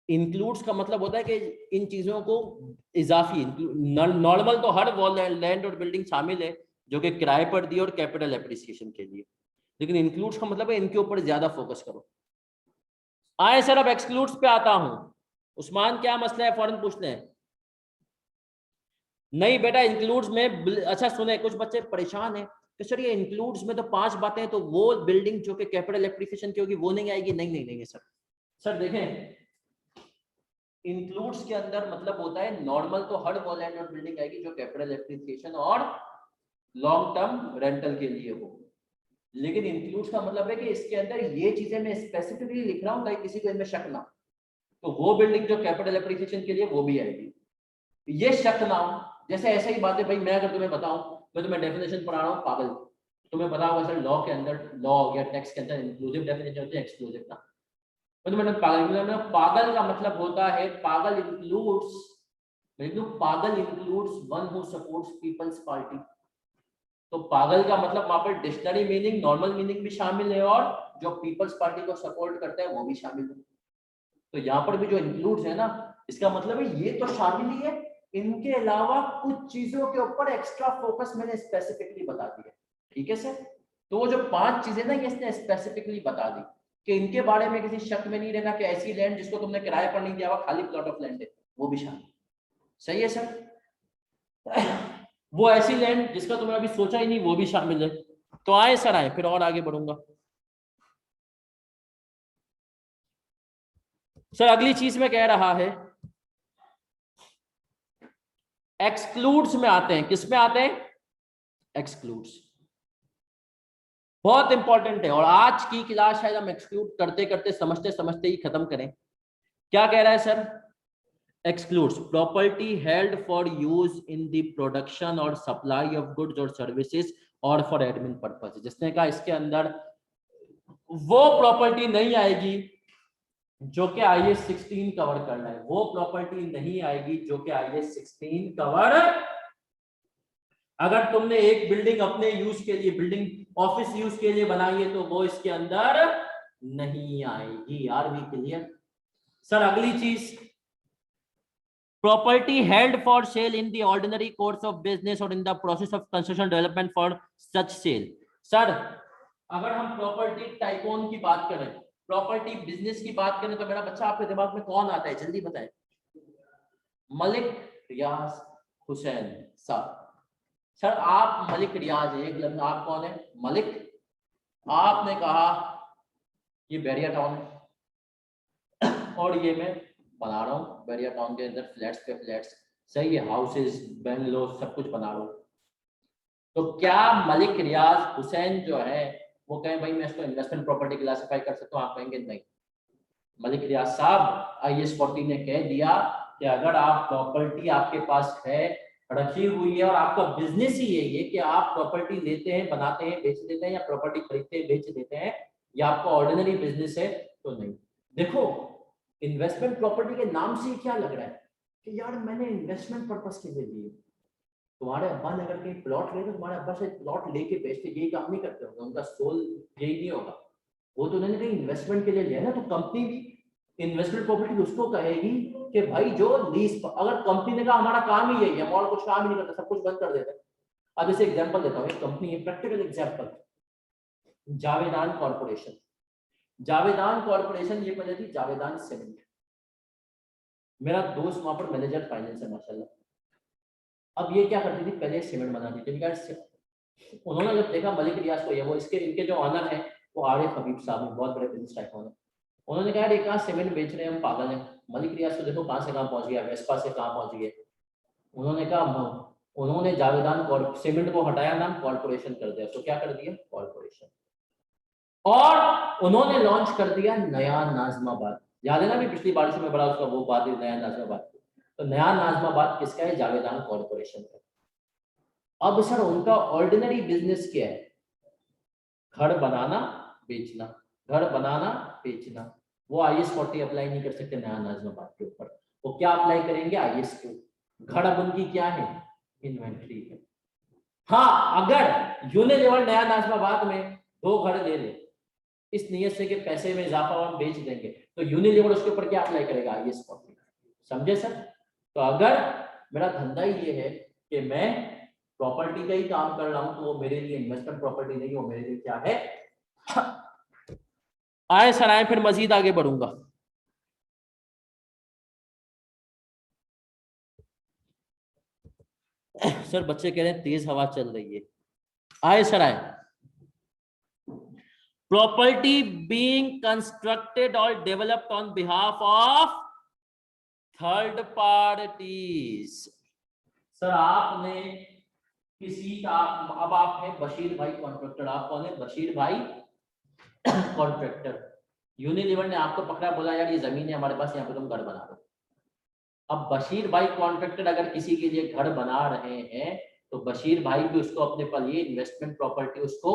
इंक्लूड्स का मतलब होता है कि इन चीजों को इजाफी, नॉर्मल तो हर वो लैंड और बिल्डिंग शामिल है जो कि किराए पर दी और कैपिटल एप्रिसिएशन के लिए, लेकिन इंक्लूड्स का मतलब है इनके ऊपर ज्यादा फोकस करो। आए सर अब एक्सक्लूड्स पे आता हूं। उस्मान क्या मसला है, फौरन पूछते हैं। नहीं बेटा इंक्लूड्स में अच्छा सुने, कुछ बच्चे परेशान हैं कि सर ये इंक्लूड्स में तो 5 बातें हैं, तो वो बिल्डिंग जो कि कैपिटल एप्रिसिएशन की होगी वो नहीं आएगी। नहीं नहीं नहीं सर। सर देखें इंक्लूड्स के अंदर मतलब होता है नॉर्मल तो हर वो लैंड और बिल्डिंग आएगी जो कैपिटल एप्रिसिएशन और लॉन्ग टर्म रेंटल के लिए हो, लेकिन इंक्लूड्स का मतलब है कि इसके अंदर ये चीजें मैं स्पेसिफिकली लिख रहा हूं ताकि किसी को इनमें शक ना, तो वो बिल्डिंग जो कैपिटल एप्रिसिएशन के लिए वो भी आएगी, ये शक ना हो। जैसे ऐसा ही बात है भाई, मैं अगर तुम्हें बताऊं, मैं तुम्हें डेफिनेशन पढ़ा रहा हूं पागल, तुम्हें पता होगा सर लॉ के अंदर, लॉ हो गया टैक्स के अंदर इंक्लूसिव डेफिनेशन होती है, एक्सक्लूसिव ना। तो मैंने पागल का मतलब होता है पागल इंक्लूड्स, पागल includes one who supports people's party. तो पागल का मतलब वहां पर डिक्शनरी मीनिंग, नॉर्मल मीनिंग भी शामिल है और जो पीपल्स पार्टी को सपोर्ट करते हैं वो भी शामिल है। तो यहाँ पर भी जो इंक्लूड्स है ना, इसका मतलब है ये तो शामिल ही है, इनके अलावा कुछ चीजों के ऊपर एक्स्ट्रा फोकस मैंने स्पेसिफिकली बता दिया। ठीक है सर, तो वो जो 5 चीजें ना ये इसने स्पेसिफिकली बता दी कि इनके बारे में किसी शक में नहीं रहना कि ऐसी लैंड जिसको तुमने किराए पर नहीं दिया हुआ, खाली प्लॉट ऑफ लैंड है, वो भी शामिल। सही है सर? वो ऐसी लैंड जिसका तुमने अभी सोचा ही नहीं, वो भी शामिल है। तो आए सर आए, फिर और आगे बढ़ूंगा। सर अगली चीज में कह रहा है एक्सक्लूड्स में आते हैं। किस में आते हैं? एक्सक्लूड्स। बहुत इंपॉर्टेंट है और आज की क्लास शायद हम एक्सक्लूड करते करते समझते समझते ही खत्म करें। क्या कह रहा है sir? excludes property held for use in the production or supply of goods or services or for admin purpose। जिसने कहा इसके अंदर वो प्रॉपर्टी नहीं आएगी जो कि IAS 16 कवर कर रहा है, वो प्रॉपर्टी नहीं आएगी जो कि IAS 16 कवर। अगर तुमने एक बिल्डिंग अपने यूज के लिए, बिल्डिंग ऑफिस यूज के लिए बनाई है तो वो इसके अंदर नहीं आएगी। Are we clear? सर अगली चीज, property held for sale in the ordinary course of business or in the process of construction development for such sale। Sir अगर हम प्रॉपर्टी टाइकोन की बात करें, प्रॉपर्टी बिजनेस की बात करें, तो मेरा बच्चा आपके दिमाग में कौन आता है जल्दी बताएं? मलिक रियाज हुसैन साहब। सर आप मलिक रियाज है, एक लफ्ज, आप कौन है? मलिक। आपने कहा ये बैरिया टाउन है और ये मैं बना रहा हूँ बैरिया टाउन के अंदर फ्लैट्स पे फ्लैट्स, सही है, हाउसेस, बंगलो, सब कुछ बना रहा हूँ। तो क्या मलिक रियाज हुसैन जो है वो कहें भाई मैं इसको इन्वेस्टमेंट प्रॉपर्टी क्लासिफाई कर सकता हूँ? आप कहेंगे नहीं। मलिक रियाज साहब IAS 40 ने कह दिया कि अगर आप प्रॉपर्टी आपके पास है, रखी हुई है और आपका बिजनेस ही यही है कि आप प्रॉपर्टी लेते हैं, बनाते हैं, बेच देते हैं, या प्रॉपर्टी खरीदते हैं, बेच देते हैं, या आपका ऑर्डिनरी बिजनेस है, तो नहीं। देखो इन्वेस्टमेंट प्रॉपर्टी के नाम से क्या लग रहा है कि यार मैंने इन्वेस्टमेंट पर्पस के लिए लिए। तुम्हारे अब्बा ने अगर कहीं प्लॉट ले तो तुम्हारे अब्बा से प्लॉट लेके बेचते, यही काम नहीं करते होंगे, उनका सोल यही नहीं होगा। वो तो उन्होंने कहीं इन्वेस्टमेंट के लिए लिया ना, तो कंपनी भी इन्वेस्टमेंट प्रॉपर्टी उसको कहेगी कि भाई जो लीज, अगर कंपनी ने कहा हमारा काम ही यही है, और कुछ काम ही नहीं करता, सब कुछ बंद कर देता है। अब जैसे एग्जांपल देता हूँ, एक कंपनी है, प्रैक्टिकल एग्जांपल, जावेदान कॉर्पोरेशन। जावेदान कॉर्पोरेशन ये पहले थी जावेदान सीमेंट। मेरा दोस्त वहां पर मैनेजर फाइनेंस है माशाल्लाह। अब ये क्या करती थी, पहले सीमेंट बनाती थी। उन्होंने जब देखा मलिक रियाज को, ये वो इसके इनके जो ऑनर है वो आरिफ हबीब साहब, बहुत बड़े बिजनेस टाइकून है। उन्होंने कहा ये कहाँ सीमेंट बेच रहे हैं, हम पागल हैं। मलिक रियाज को देखो कहाँ से कहाँ पहुंच गया, वेस्पा से कहाँ पहुंच गए। उन्होंने कहा, उन्होंने जावेदान सीमेंट को हटाया, नाम कॉर्पोरेशन कर दिया। तो क्या कर दिया? कॉर्पोरेशन। और उन्होंने लॉन्च कर दिया नया नाजमाबाद। याद है ना भी पिछली बारिश में बड़ा उसका वो बात है, नया नाजमाबाद। तो नया नाजमाबाद किसका है? जावेदान कॉर्पोरेशन का। अब सर उनका ऑर्डिनरी बिजनेस क्या है? घर बनाना बेचना, घर बनाना बेचना। वो IAS 40 अप्लाई नहीं कर सकते नया नाजमाबाद के ऊपर। वो क्या अप्लाई करेंगे? IAS 2। घर अब उनकी क्या है? इन्वेंट्री है। हाँ अगर यूनिलीवर नया नाजमाबाद में 2 घर ले ले इस नियत से कि पैसे में इजाफा और बेच देंगे, तो यूनिलीवर उसके ऊपर क्या अप्लाई करेगा? IAS 40। समझे सर? तो अगर मेरा धंधा ही ये है कि मैं प्रॉपर्टी का ही काम कर रहा हूं, तो वो मेरे लिए इन्वेस्टमेंट प्रॉपर्टी नहीं, वो मेरे लिए क्या है? आए सर आए, फिर मजीद आगे बढ़ूंगा। सर बच्चे कह रहे हैं तेज हवा चल रही है। आए सर आए, प्रॉपर्टी बीइंग कंस्ट्रक्टेड और developed on behalf of third parties. Sir आपने किसी का, अब आप हैं बशीर भाई कॉन्ट्रैक्टर। आप कौन है? बशीर भाई कॉन्ट्रैक्टर। यूनिलीवर ने आपको पकड़ा, बोला यार ये जमीन है हमारे पास, यहाँ पे तुम घर बना दो। अब बशीर भाई कॉन्ट्रैक्टर अगर किसी के लिए घर बना रहे हैं तो बशीर भाई भी उसको अपने पर ये इन्वेस्टमेंट प्रॉपर्टी उसको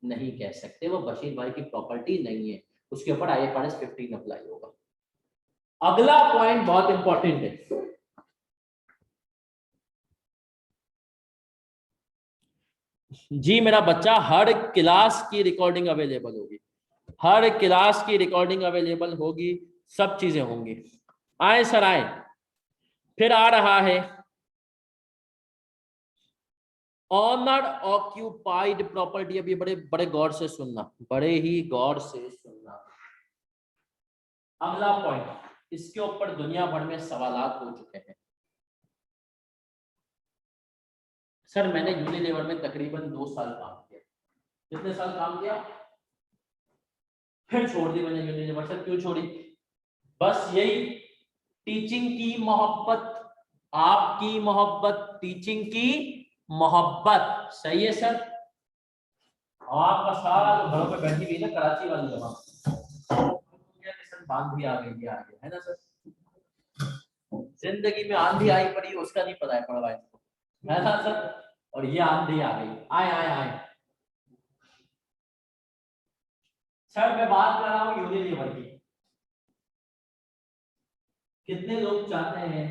नहीं कह सकते, वो बशीर भाई की प्रॉपर्टी नहीं है, उसके ऊपर IFRS 15 अप्लाई होगा। अगला पॉइंट बहुत इंपॉर्टेंट है, जी मेरा बच्चा, हर क्लास की रिकॉर्डिंग अवेलेबल होगी, हर क्लास की रिकॉर्डिंग अवेलेबल होगी, सब चीजें होंगी। आए सर आए। फिर आ रहा है ऑनर ऑक्यूपाइड प्रॉपर्टी। अब ये बड़े बड़े गौर से सुनना, बड़े ही गौर से सुनना। अगला पॉइंट, इसके ऊपर दुनिया भर में सवालात हो चुके हैं। सर मैंने यूनिलीवर में तकरीबन 2 साल काम किया। कितने साल काम किया? फिर छोड़ दी मैंने यूनिलीवर। सर क्यों छोड़ी? बस यही, टीचिंग की मोहब्बत, आपकी मोहब्बत, टीचिंग की मोहब्बत। सही है सर। आपका सारा जो घरों पे बैठी हुई ना कराची वाली जगह, सर आंधी आ गई है ना सर। जिंदगी में आंधी आई पड़ी उसका नहीं पता है पड़वा है ना सर। और ये आंधी आ गई। आए आए आए सर, मैं बात कर रहा हूँ यूनिलीवर की। कितने लोग चाहते हैं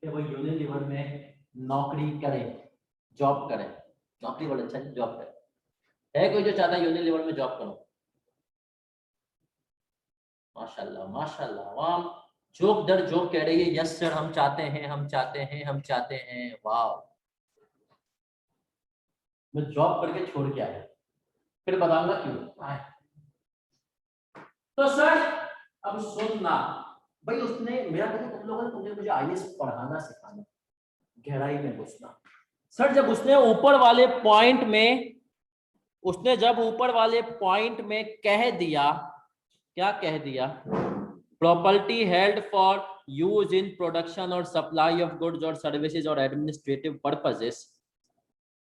कि वो यूनिलीवर में नौकरी करे, जॉब करे? नौकरी बड़ा अच्छा, जॉब करे। है कोई जो चाहता है यूनिलीवर में जॉब करो? माशाल्लाह माशाल्लाह। वाह, जोक दर जोक कह रही है यस सर, हम चाहते हैं, हम चाहते हैं, हम चाहते हैं। वाह, मैं जॉब करके छोड़ के आया, फिर बताऊंगा क्यों। तो सर अब सुनना भाई, उसने मेरा कहते तुम लोगों ने, तुमने मुझे आईएएस पढ़ाना सिखाना, गहराई में घुसना। सर जब उसने ऊपर वाले पॉइंट में, उसने जब ऊपर वाले पॉइंट में कह दिया, क्या कह दिया, property held for use in production और सप्लाई ऑफ गुड्स और सर्विसेज और एडमिनिस्ट्रेटिव पर्पसेस,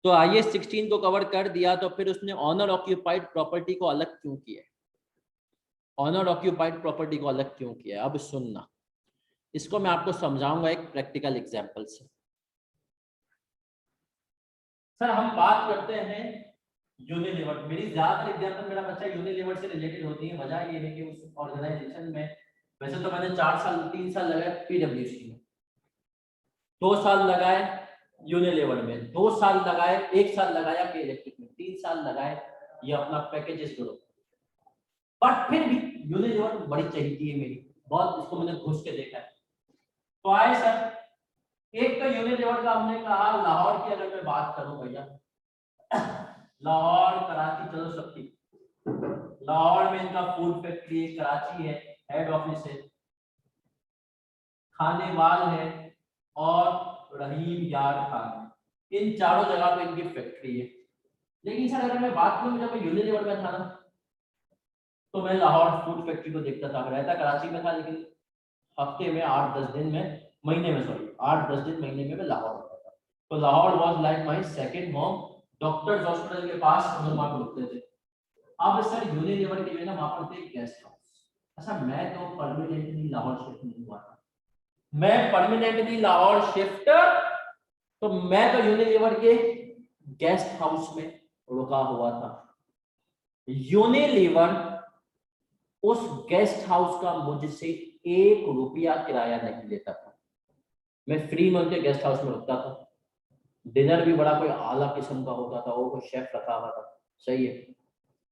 तो आईएएस 16 को कवर कर दिया। तो फिर उसने ऑनर ऑक्यूपाइड प्रॉपर्टी को अलग क्यों किया? ऑनर ऑक्यूपाइड प्रॉपर्टी को अलग क्यों किया? अब सुनना, इसको मैं आपको समझाऊंगा एक प्रैक्टिकल एग्जांपल से। सर हम बात करते हैं यूनिलीवर, मेरी ज्यादातर एग्जांपल मेरा बच्चा यूनिलीवर से रिलेटेड होती है। वजह ये है कि उस ऑर्गेनाइजेशन में, वैसे तो मैंने 4 साल 3 साल लगाए पीडब्ल्यूसी में, 2 साल लगाए यूनिलीवर में, 2 साल लगाए, 1 साल लगाया के इलेक्ट्रिक में, 3 साल लगाए ये अपना पैकेजेस ग्रुप। बट फिर भी यूनिलीवर बड़ी चहीती है मेरी, बहुत इसको मैंने घुस के देखा है। तो आए सर, एक तो यूनिलीवर का हमने कहा, लाहौर की अगर मैं बात करूं भैया, लाहौर कराची चलो सबकी, लाहौर में इनका फूड फैक्ट्री है, कराची है हेड ऑफिस है, खानेवाल है और रहीम यार खान, इन चारों जगह पे इनकी फैक्ट्री है। लेकिन सर अगर मैं बात करूं, जब मैं यूनिलीवर में था ना, तो मैं लाहौर फूड फैक्ट्री को देखता था। रहता कराची में था, लेकिन हफ्ते में 8-10 दिन में, महीने में सॉरी 8-10 दिन महीने में मैं लाहौर होता था। तो Lahore was like my second home. Doctors hospital के पास हम लोग वहां रुकते थे। अब सर यूनिलीवर के जो है ना, वहां पर थे गेस्ट हाउस। अच्छा मैं तो परमानेंटली लाहौर शिफ्ट नहीं हुआ था, मैं परमानेंटली लाहौर शिफ्ट, तो मैं तो यूनिलीवर के गेस्ट हाउस में रुका हुआ था। यूनिलीवर उस गेस्ट हाउस का मुझसे 1 रुपया किराया नहीं लेता था। मैं फ्री में उनके गेस्ट हाउस में रुकता था। डिनर भी बड़ा कोई आला किस्म का होता था, वो कोई शेफ रखा हुआ था। सही है,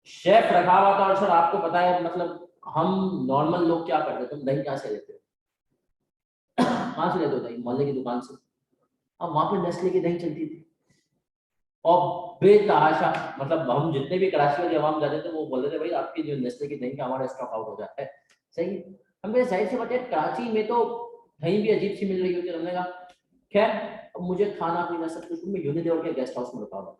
शेफ रखा हुआ था। और सर आपको पता है, मतलब हम नॉर्मल लोग क्या करते, तुम दही कहाँ से लेते हो? कहाँ से लेते हो दही? मोहल्ले की दुकान से। अब वहां पे नेस्ले की दही चलती थी और बेतहाशा, मतलब हम जितने भी कराची वाले अवाम जाते थे वो बोलते थे भाई आपकी जो नेस्ले की दही का हमारा स्टॉक आउट हो जाता है। सही है, हमें जाहिर सी बात है कराची में तो दही भी अजीब सी मिल रही होती है। हमने कहा खैर, अब मुझे खाना पीना सब कुछ, मैं यूनिलीवर के गेस्ट हाउस में रुका हुआ।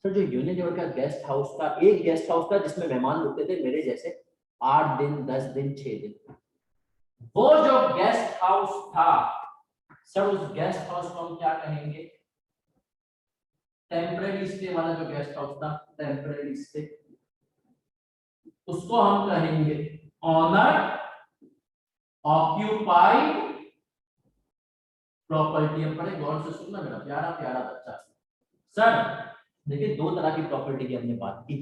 सर जो यूनिलीवर का गेस्ट हाउस था, एक गेस्ट हाउस था जिसमें मेहमान रुकते थे मेरे जैसे 8 दिन 10 दिन 6 दिन। वो जो गेस्ट हाउस था सर, उस गेस्ट हाउस को हम क्या कहेंगे? टेम्परेरी स्टे वाला जो गेस्ट हाउस था, टेम्परेरी स्टे, उसको हम कहेंगे ऑनर ऑक्यूपाइड प्रॉपर्टी। हम बड़े गौर से सुनना मेरा प्यारा प्यारा बच्चा। सर देखिए, 2 तरह की प्रॉपर्टी की हमने बात की।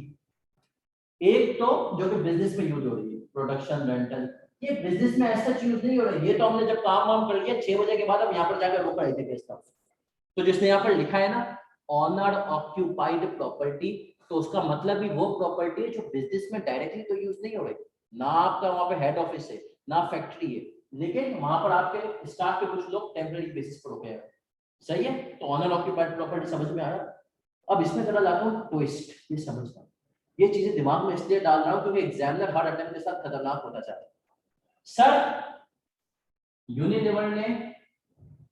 एक तो जो कि बिजनेस में यूज हो रही है, प्रोडक्शन रेंटल, ये बिजनेस में ऐसा यूज नहीं हो रहा है। ये तो हमने जब काम वाम कर लिया 6 बजे के बाद हम यहाँ पर जाकर रुक रहे थे गेस्ट हाउस, तो जिसने यहाँ पर लिखा है ना ऑनर ऑक्यूपाइड प्रॉपर्टी, तो उसका मतलब ही वो प्रॉपर्टी है जो बिजनेस में डायरेक्टली तो यूज नहीं हो रही, ना आपका वहां पे हेड ऑफिस है ना फैक्ट्री है, लेकिन वहां पर आपके स्टाफ के कुछ लोग टेम्पररी बेसिस पर रुके हैं। सही है, तो ऑनर ऑक्यूपाइड प्रॉपर्टी समझ में आया। अब इसमें जरा लाता हूँ ट्विस्ट, ये समझना, ये चीजें दिमाग में इसलिए डाल रहा हूँ क्योंकि एग्जामिनर हर अटेम्प्ट के साथ खतरनाक होता चाहता है। सर यूनिलीवर ने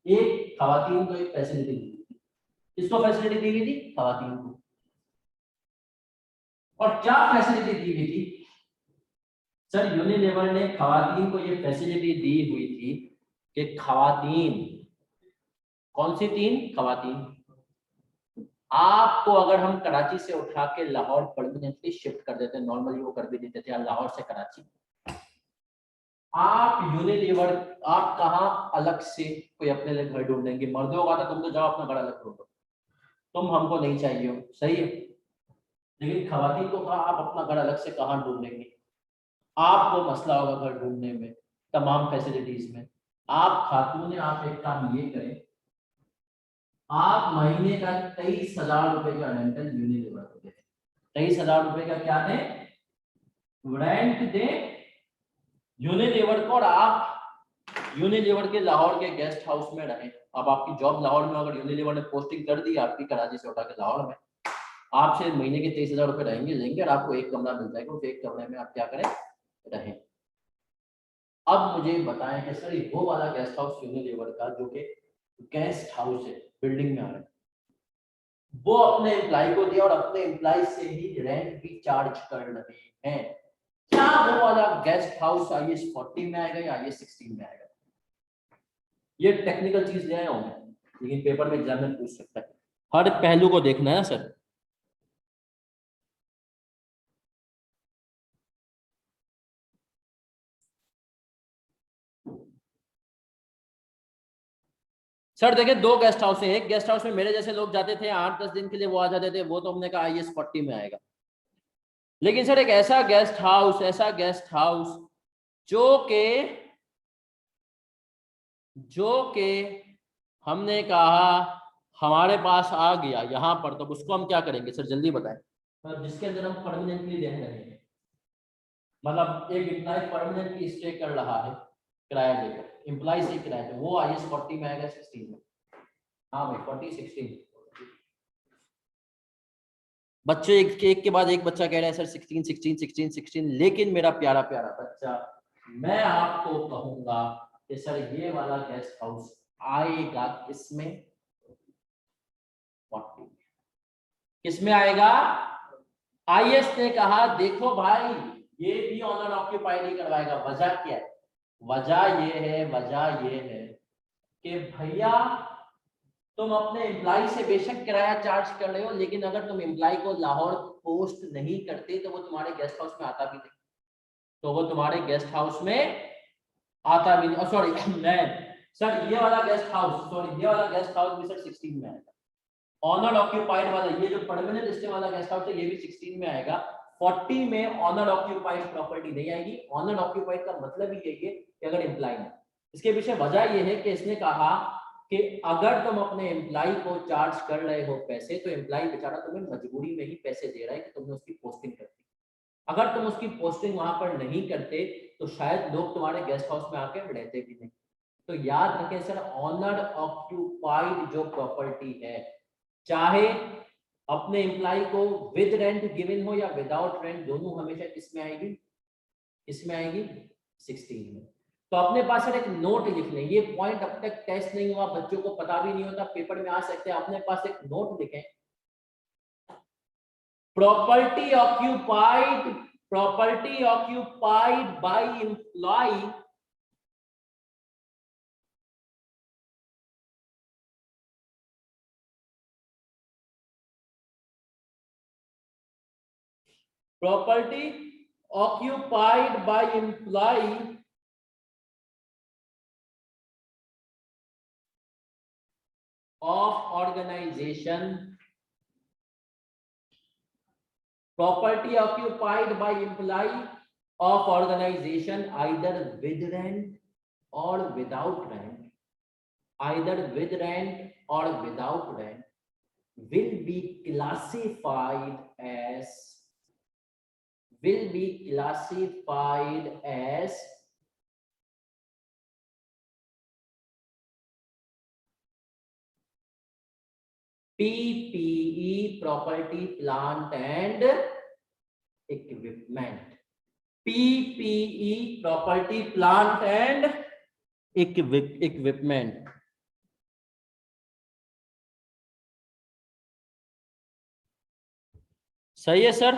एक खवातीन को एक फैसिलिटी दी, किसको फैसिलिटी दी हुई थी? खवातीन को। और क्या फैसिलिटी दी हुई थी? सर यूनिलीवर ने खवातीन को ये फैसिलिटी दी हुई थी कि खवातीन, कौन सी तीन? खवातीन, आपको अगर हम कराची से उठा के लाहौर परमानेंटली शिफ्ट कर देते, नॉर्मली वो कर भी देते थे लाहौर से कराची, आप यूनिलीवर, आप कहाँ अलग से कोई अपने लिए घर ढूंढेंगे? मर्द होगा तो तुम तो जाओ अपना घर अलग ढूंढो, तुम हमको नहीं चाहिए हो, सही है। लेकिन खवातीन को कहा आप अपना घर अलग से कहाँ ढूंढेंगे? आपको मसला होगा घर ढूंढने में, तमाम फैसिलिटीज में। आप खातून ने, आप एक काम ये करें, आप महीने का 23,000 रुपए का रेंटल यूनिलीवर को दें। 23,000 रुपए का क्या दें? रेंट दें यूनिलीवर को, और आप यूनिलीवर के लाहौर के गेस्ट हाउस में रहें। अब आपकी जॉब लाहौर में, अगर यूनिलीवर ने पोस्टिंग कर दी आपकी कराची से उठा के लाहौर में, आपसे महीने के 23,000 रुपए रहेंगे लेंगे और आपको एक कमरा मिल जाएगा, उस एक कमरे में आप क्या करें? रहें। अब मुझे बताएं कि सर वो वाला गेस्ट हाउस यूनिलीवर का जो कि गेस्ट हाउस है, बिल्डिंग में आ रहा है, वो अपने एम्प्लॉय को दिया और अपने एम्प्लॉय से ही रेंट भी चार्ज कर रहे हैं, क्या वो वाला गेस्ट हाउस IAS 40 में आएगा या IAS 16 में आएगा? ये टेक्निकल चीज ले आया हूं मैं, लेकिन पेपर में एग्जामिनर पूछ सकता है, हर पहलू को देखना है सर। सर देखिए, दो गेस्ट हाउस है, एक गेस्ट हाउस में मेरे जैसे लोग जाते थे 8-10 दिन के लिए, वो आ जाते थे, वो तो हमने कहा IAS 40 में आएगा। लेकिन सर एक ऐसा गेस्ट हाउस, ऐसा गेस्ट हाउस जो के हमने कहा हमारे पास आ गया यहाँ पर, तो उसको हम क्या करेंगे सर, जल्दी बताएं। तो जिसके अंदर हम परमानेंटली रह रहे हैं, मतलब एक एम्प्लॉय परमानेंटली स्टे कर रहा है किराया लेकर, एम्प्लॉय से किराया पे, वो IAS 40 में आएगा 16 में। हाँ भाई 40 16। बच्चे एक के बाद एक बच्चा कह रहा है सर 16 16 16 16, लेकिन मेरा प्यारा प्यारा बच्चा, मैं आपको कहूंगा कि सर ये वाला गेस्ट हाउस आएगा किसमें? 40। किसमें आएगा? IAS ने कहा देखो भाई, ये भी ऑनर ऑक्यूपाइड ही करवाएगा। वजह क्या है? वजह ये है कि भैया तुम अपने एम्प्लॉय से बेशक किराया चार्ज कर रहे हो, लेकिन अगर तुम एम्प्लॉय को लाहौर पोस्ट नहीं करते तो वो तुम्हारे गेस्ट हाउस में आता भी नहीं, सॉरी मैं सर ये वाला गेस्ट हाउस भी सर 16 में आएगा। ऑनर ऑक्यूपाइड वाला, ये जो परमानेंट स्टे वाला गेस्ट हाउस है, ये भी 16 में आएगा। 40 में ऑनर ऑक्यूपाइड प्रॉपर्टी नहीं आएगी। ऑनर ऑक्यूपाइड का मतलब ही यही है कि अगर एम्प्लॉय है, इसके पीछे वजह ये है कि इसने कहा कि अगर तुम अपने एम्प्लॉय को चार्ज कर रहे हो पैसे, तो एम्प्लॉय बेचारा तुम्हें मजबूरी में ही पैसे दे रहा है कि तुमने उसकी पोस्टिंग कर दी। अगर तुम उसकी पोस्टिंग वहां पर नहीं करते तो शायद लोग तुम्हारे गेस्ट हाउस में आके रहते भी नहीं। तो याद रखें सर, ऑनर ऑक्यूपाइड जो प्रॉपर्टी है, चाहे अपने एम्प्लॉय को विद रेंट गिवन हो या विदाउट रेंट, दोनों हमेशा किसमें आएगी? 16 में। तो अपने पास सर एक नोट लिख लें, ये पॉइंट अब तक टेस्ट नहीं हुआ, बच्चों को पता भी नहीं होता, पेपर में आ सकते हैं। अपने पास एक नोट लिखें, property occupied by employ of organization, property occupied by employee of organization either with rent or without rent, either with rent or without rent, will be classified as PPE, property, plant and equipment. PPE, property, plant and equipment. सही है sir.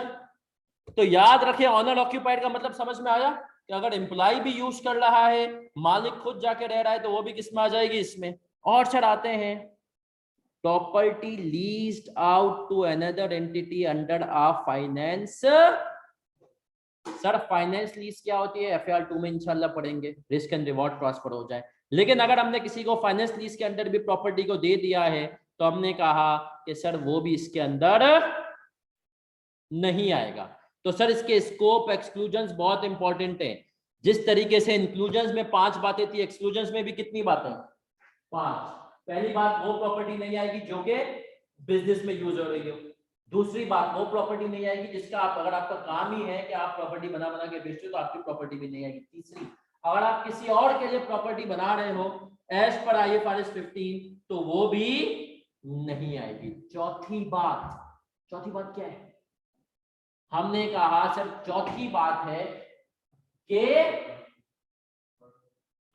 तो याद रखें honour occupied का मतलब समझ में आया कि अगर एम्प्लॉय भी यूज कर रहा है, मालिक खुद जाके रह रहा है, तो वो भी किस में आ जाएगी, इसमें। और सर आते हैं property leased out to another entity under a finance. Sir finance lease क्या होती है, FAR 2 में इंशाल्लाह पढ़ेंगे, रिस्क एंड रिवॉर्ड ट्रांसफर हो जाए। लेकिन अगर हमने किसी को फाइनेंस लीज के अंदर भी प्रॉपर्टी को दे दिया है, तो हमने कहा कि सर वो भी इसके अंदर नहीं आएगा। तो सर इसके स्कोप एक्सक्लूजन्स बहुत इंपॉर्टेंट है। जिस तरीके से इंक्लूजन्स में 5 बातें थी, एक्सक्लूजन्स में भी कितनी बातें, 5। पहली बात, वो प्रॉपर्टी नहीं आएगी जो कि बिजनेस में यूज हो रही हो। दूसरी बात, वो प्रॉपर्टी नहीं आएगी जिसका आप, अगर आपका काम ही है कि आप प्रॉपर्टी बना बना के बेचते हो, तो आपकी प्रॉपर्टी भी नहीं आएगी। तीसरी, अगर आप किसी और के लिए प्रॉपर्टी बना रहे हो एज पर IFRS 15, तो वो भी नहीं आएगी। चौथी बात क्या है, हमने कहा सर चौथी बात है कि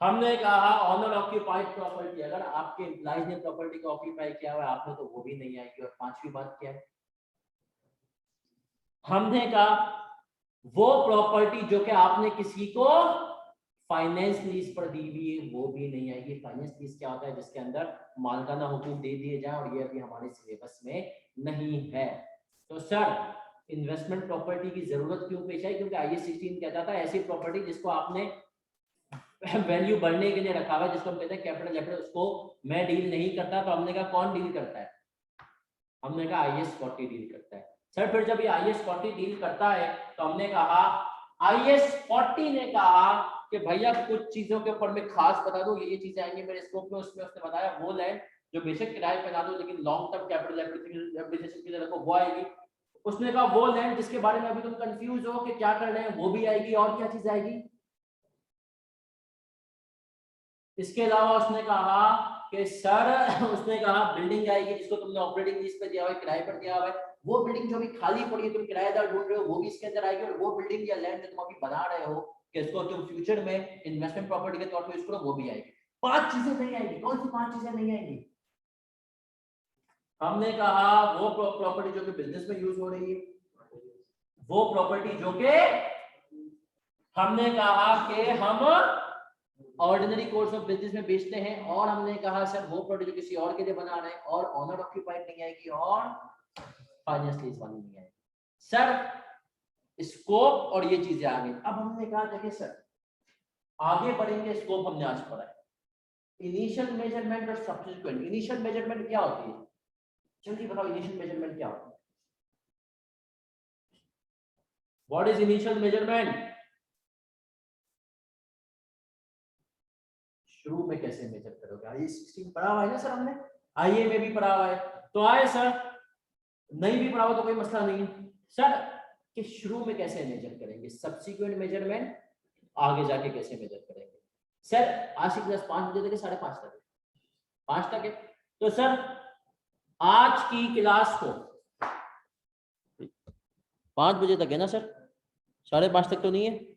हमने कहा ऑनर ऑक्यूपाइड प्रॉपर्टी, अगर आपके एम्प्लॉइज ने प्रॉपर्टी को ऑक्यूपाई किया हुआ है आपने, तो वो भी नहीं आएगी। और पांचवी बात क्या है, हमने कहा वो प्रॉपर्टी जो कि आपने किसी को फाइनेंस लीज पर दी हुई है, वो भी नहीं आएगी। फाइनेंस लीज क्या होता है, जिसके अंदर मालकाना हुकूक दे दिए जाए, और ये अभी हमारे सिलेबस में नहीं है। तो सर इन्वेस्टमेंट प्रॉपर्टी की जरूरत क्यों पेश आई, क्योंकि IAS 16 कहता था ऐसी प्रॉपर्टी जिसको आपने वैल्यू बढ़ने के लिए रखा हुआ है, जिसको हम कहते हैं कैपिटल एसेट, उसको मैं डील नहीं करता। तो हमने कहा कौन डील करता है, हमने कहा IAS 40 डील करता है। सर फिर जब ये IAS 40 डील करता है, तो हमने कहा IAS 40 ने कहा कि भैया कुछ चीजों के ऊपर मैं खास बता दूं, ये चीजें आएंगी मेरे स्कोप में। उसमें उसने बताया वो लैंड जो बेशक किराए पे ना दो, लेकिन लॉन्ग टर्म कैपिटल एप्रिसिएशन के लिए रखो, वो आएगी। उसने कहा वो लैंड जिसके बारे में अभी तुम कंफ्यूज हो कि क्या कर रहे हैं, वो भी आएगी। और क्या चीज आएगी, इसके अलावा उसने कहा कि सर उसने कहा बिल्डिंग आएगी जिसको तुमने ऑपरेटिंग लीज पे दिया हुआ है, किराए पर दिया हुआ है, वो बिल्डिंग जो भी खाली पड़ी है, तुम किराएदार ढूंढ रहे हो, वो भी इसके अंदर आएगी। और वो बिल्डिंग या लैंड जो तुम अभी बना रहे हो कि इसको तुम फ्यूचर में इन्वेस्टमेंट प्रॉपर्टी के तौर पर यूज करो, वो भी आएगी। 5 चीजें नहीं आएगी। कौन सी 5 चीजें नहीं आएंगी, हमने कहा वो प्रॉपर्टी जो कि बिजनेस में यूज हो रही है, वो प्रॉपर्टी जो कि हमने कहा कि हम ऑर्डिनरी कोर्स ऑफ बिजनेस में बेचते हैं, और हमने कहा सर वो प्रोडक्ट जो किसी और के लिए बना रहे हैं, और ऑनर ऑक्यूपाइड नहीं आएगी, और फाइनेंस लीज वाली नहीं आएगी। सर स्कोप और ये चीजें आ गई। अब हमने कहा देखिए सर आगे बढ़ेंगे, स्कोप हमने आज पढ़ा है, इनिशियल मेजरमेंट और सब्सिक्वेंट। इनिशियल मेजरमेंट क्या होती है, जल्दी बताओ, इनिशियल मेजरमेंट क्या होती है, व्हाट इज इनिशियल मेजरमेंट। शुरू में कैसे मेजर करोगे, IAS 16 पढ़ा हुआ है ना सर हमने, IA में भी पढ़ा हुआ है। तो आए सर, नहीं भी पढ़ा हुआ तो कोई मसला नहीं है सर, कि शुरू में कैसे मेजर करेंगे, सब्सिक्वेंट मेजरमेंट आगे जाके कैसे मेजर करेंगे। सर आज की क्लास 5 बजे तक, 5:30 तक, 5 तक है। तो सर आज की क्लास को 5 बजे तक है ना सर, 5:30 तक तो नहीं है।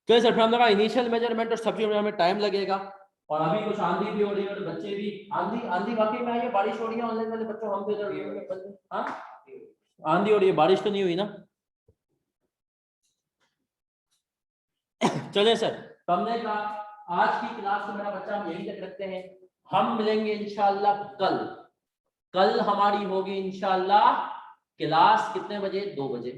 तो सर फिर हमने कहा इनिशियल मेजरमेंट और सब्सिक्वेंट में टाइम लगेगा, और अभी कुछ आंधी भी हो रही है और बच्चे भी, आंधी वाकई में आई है, बारिश हो रही है ऑनलाइन वाले बच्चों, हम तो इधर ये बंद, हाँ आंधी हो रही है, बारिश तो नहीं हुई ना। चले सर, तो हमने कहा आज की क्लास को मेरा बच्चा हम यहीं तक रखते हैं। हम मिलेंगे इंशाल्लाह कल हमारी होगी इंशाल्लाह क्लास कितने बजे, 2 बजे।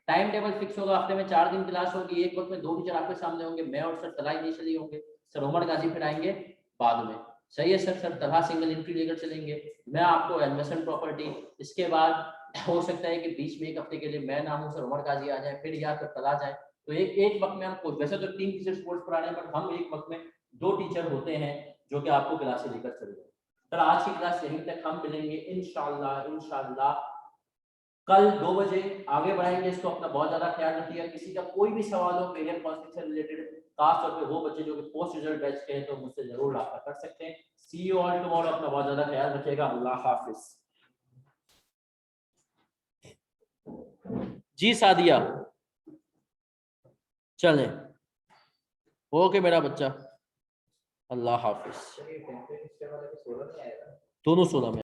टाइम टेबल फिक्स होगा, हफ्ते में 4 दिन क्लास होगी, एक वक्त में 2 टीचर आपके सामने होंगे, मैं और सर तला इनिशियली होंगे, सर उमर गाजी फिर आएंगे बाद में। सही है सर, सर तला सिंगल एंट्री लेकर चलेंगे, मैं आपको इन्वेस्टमेंट प्रॉपर्टी, इसके बाद हो सकता है कि बीच में एक हफ्ते के लिए मैं ना हूँ, सर उमर गाजी आ जाए, फिर या फिर तला जाए। तो एक वक्त में हम, वैसे तो 3 टीचर कोर्स पढ़ा रहे हैं, पर हम एक वक्त में 2 टीचर होते हैं जो कि आपको क्लासें लेकर चल रहे हैं। सर आज की क्लास यहीं तक, हम मिलेंगे इंशाल्लाह कल 2 बजे, आगे बढ़ाएंगे इसको। अपना बहुत ज्यादा ख्याल रखिएगा। किसी का कोई भी सवाल हो पेरियड काउंसलिंग से रिलेटेड, खासतौर पे वो बच्चे जो कि पोस्ट रिजल्ट बैच के हैं, तो मुझसे जरूर रब्ता कर सकते हैं। सी यू ऑल टुमारो। अपना बहुत ज्यादा ख्याल रखिएगा। अल्लाह हाफिज। जी सादिया, चलें, ओके मेरा बच्चा, अल्लाह हाफिज। दोनों 16 में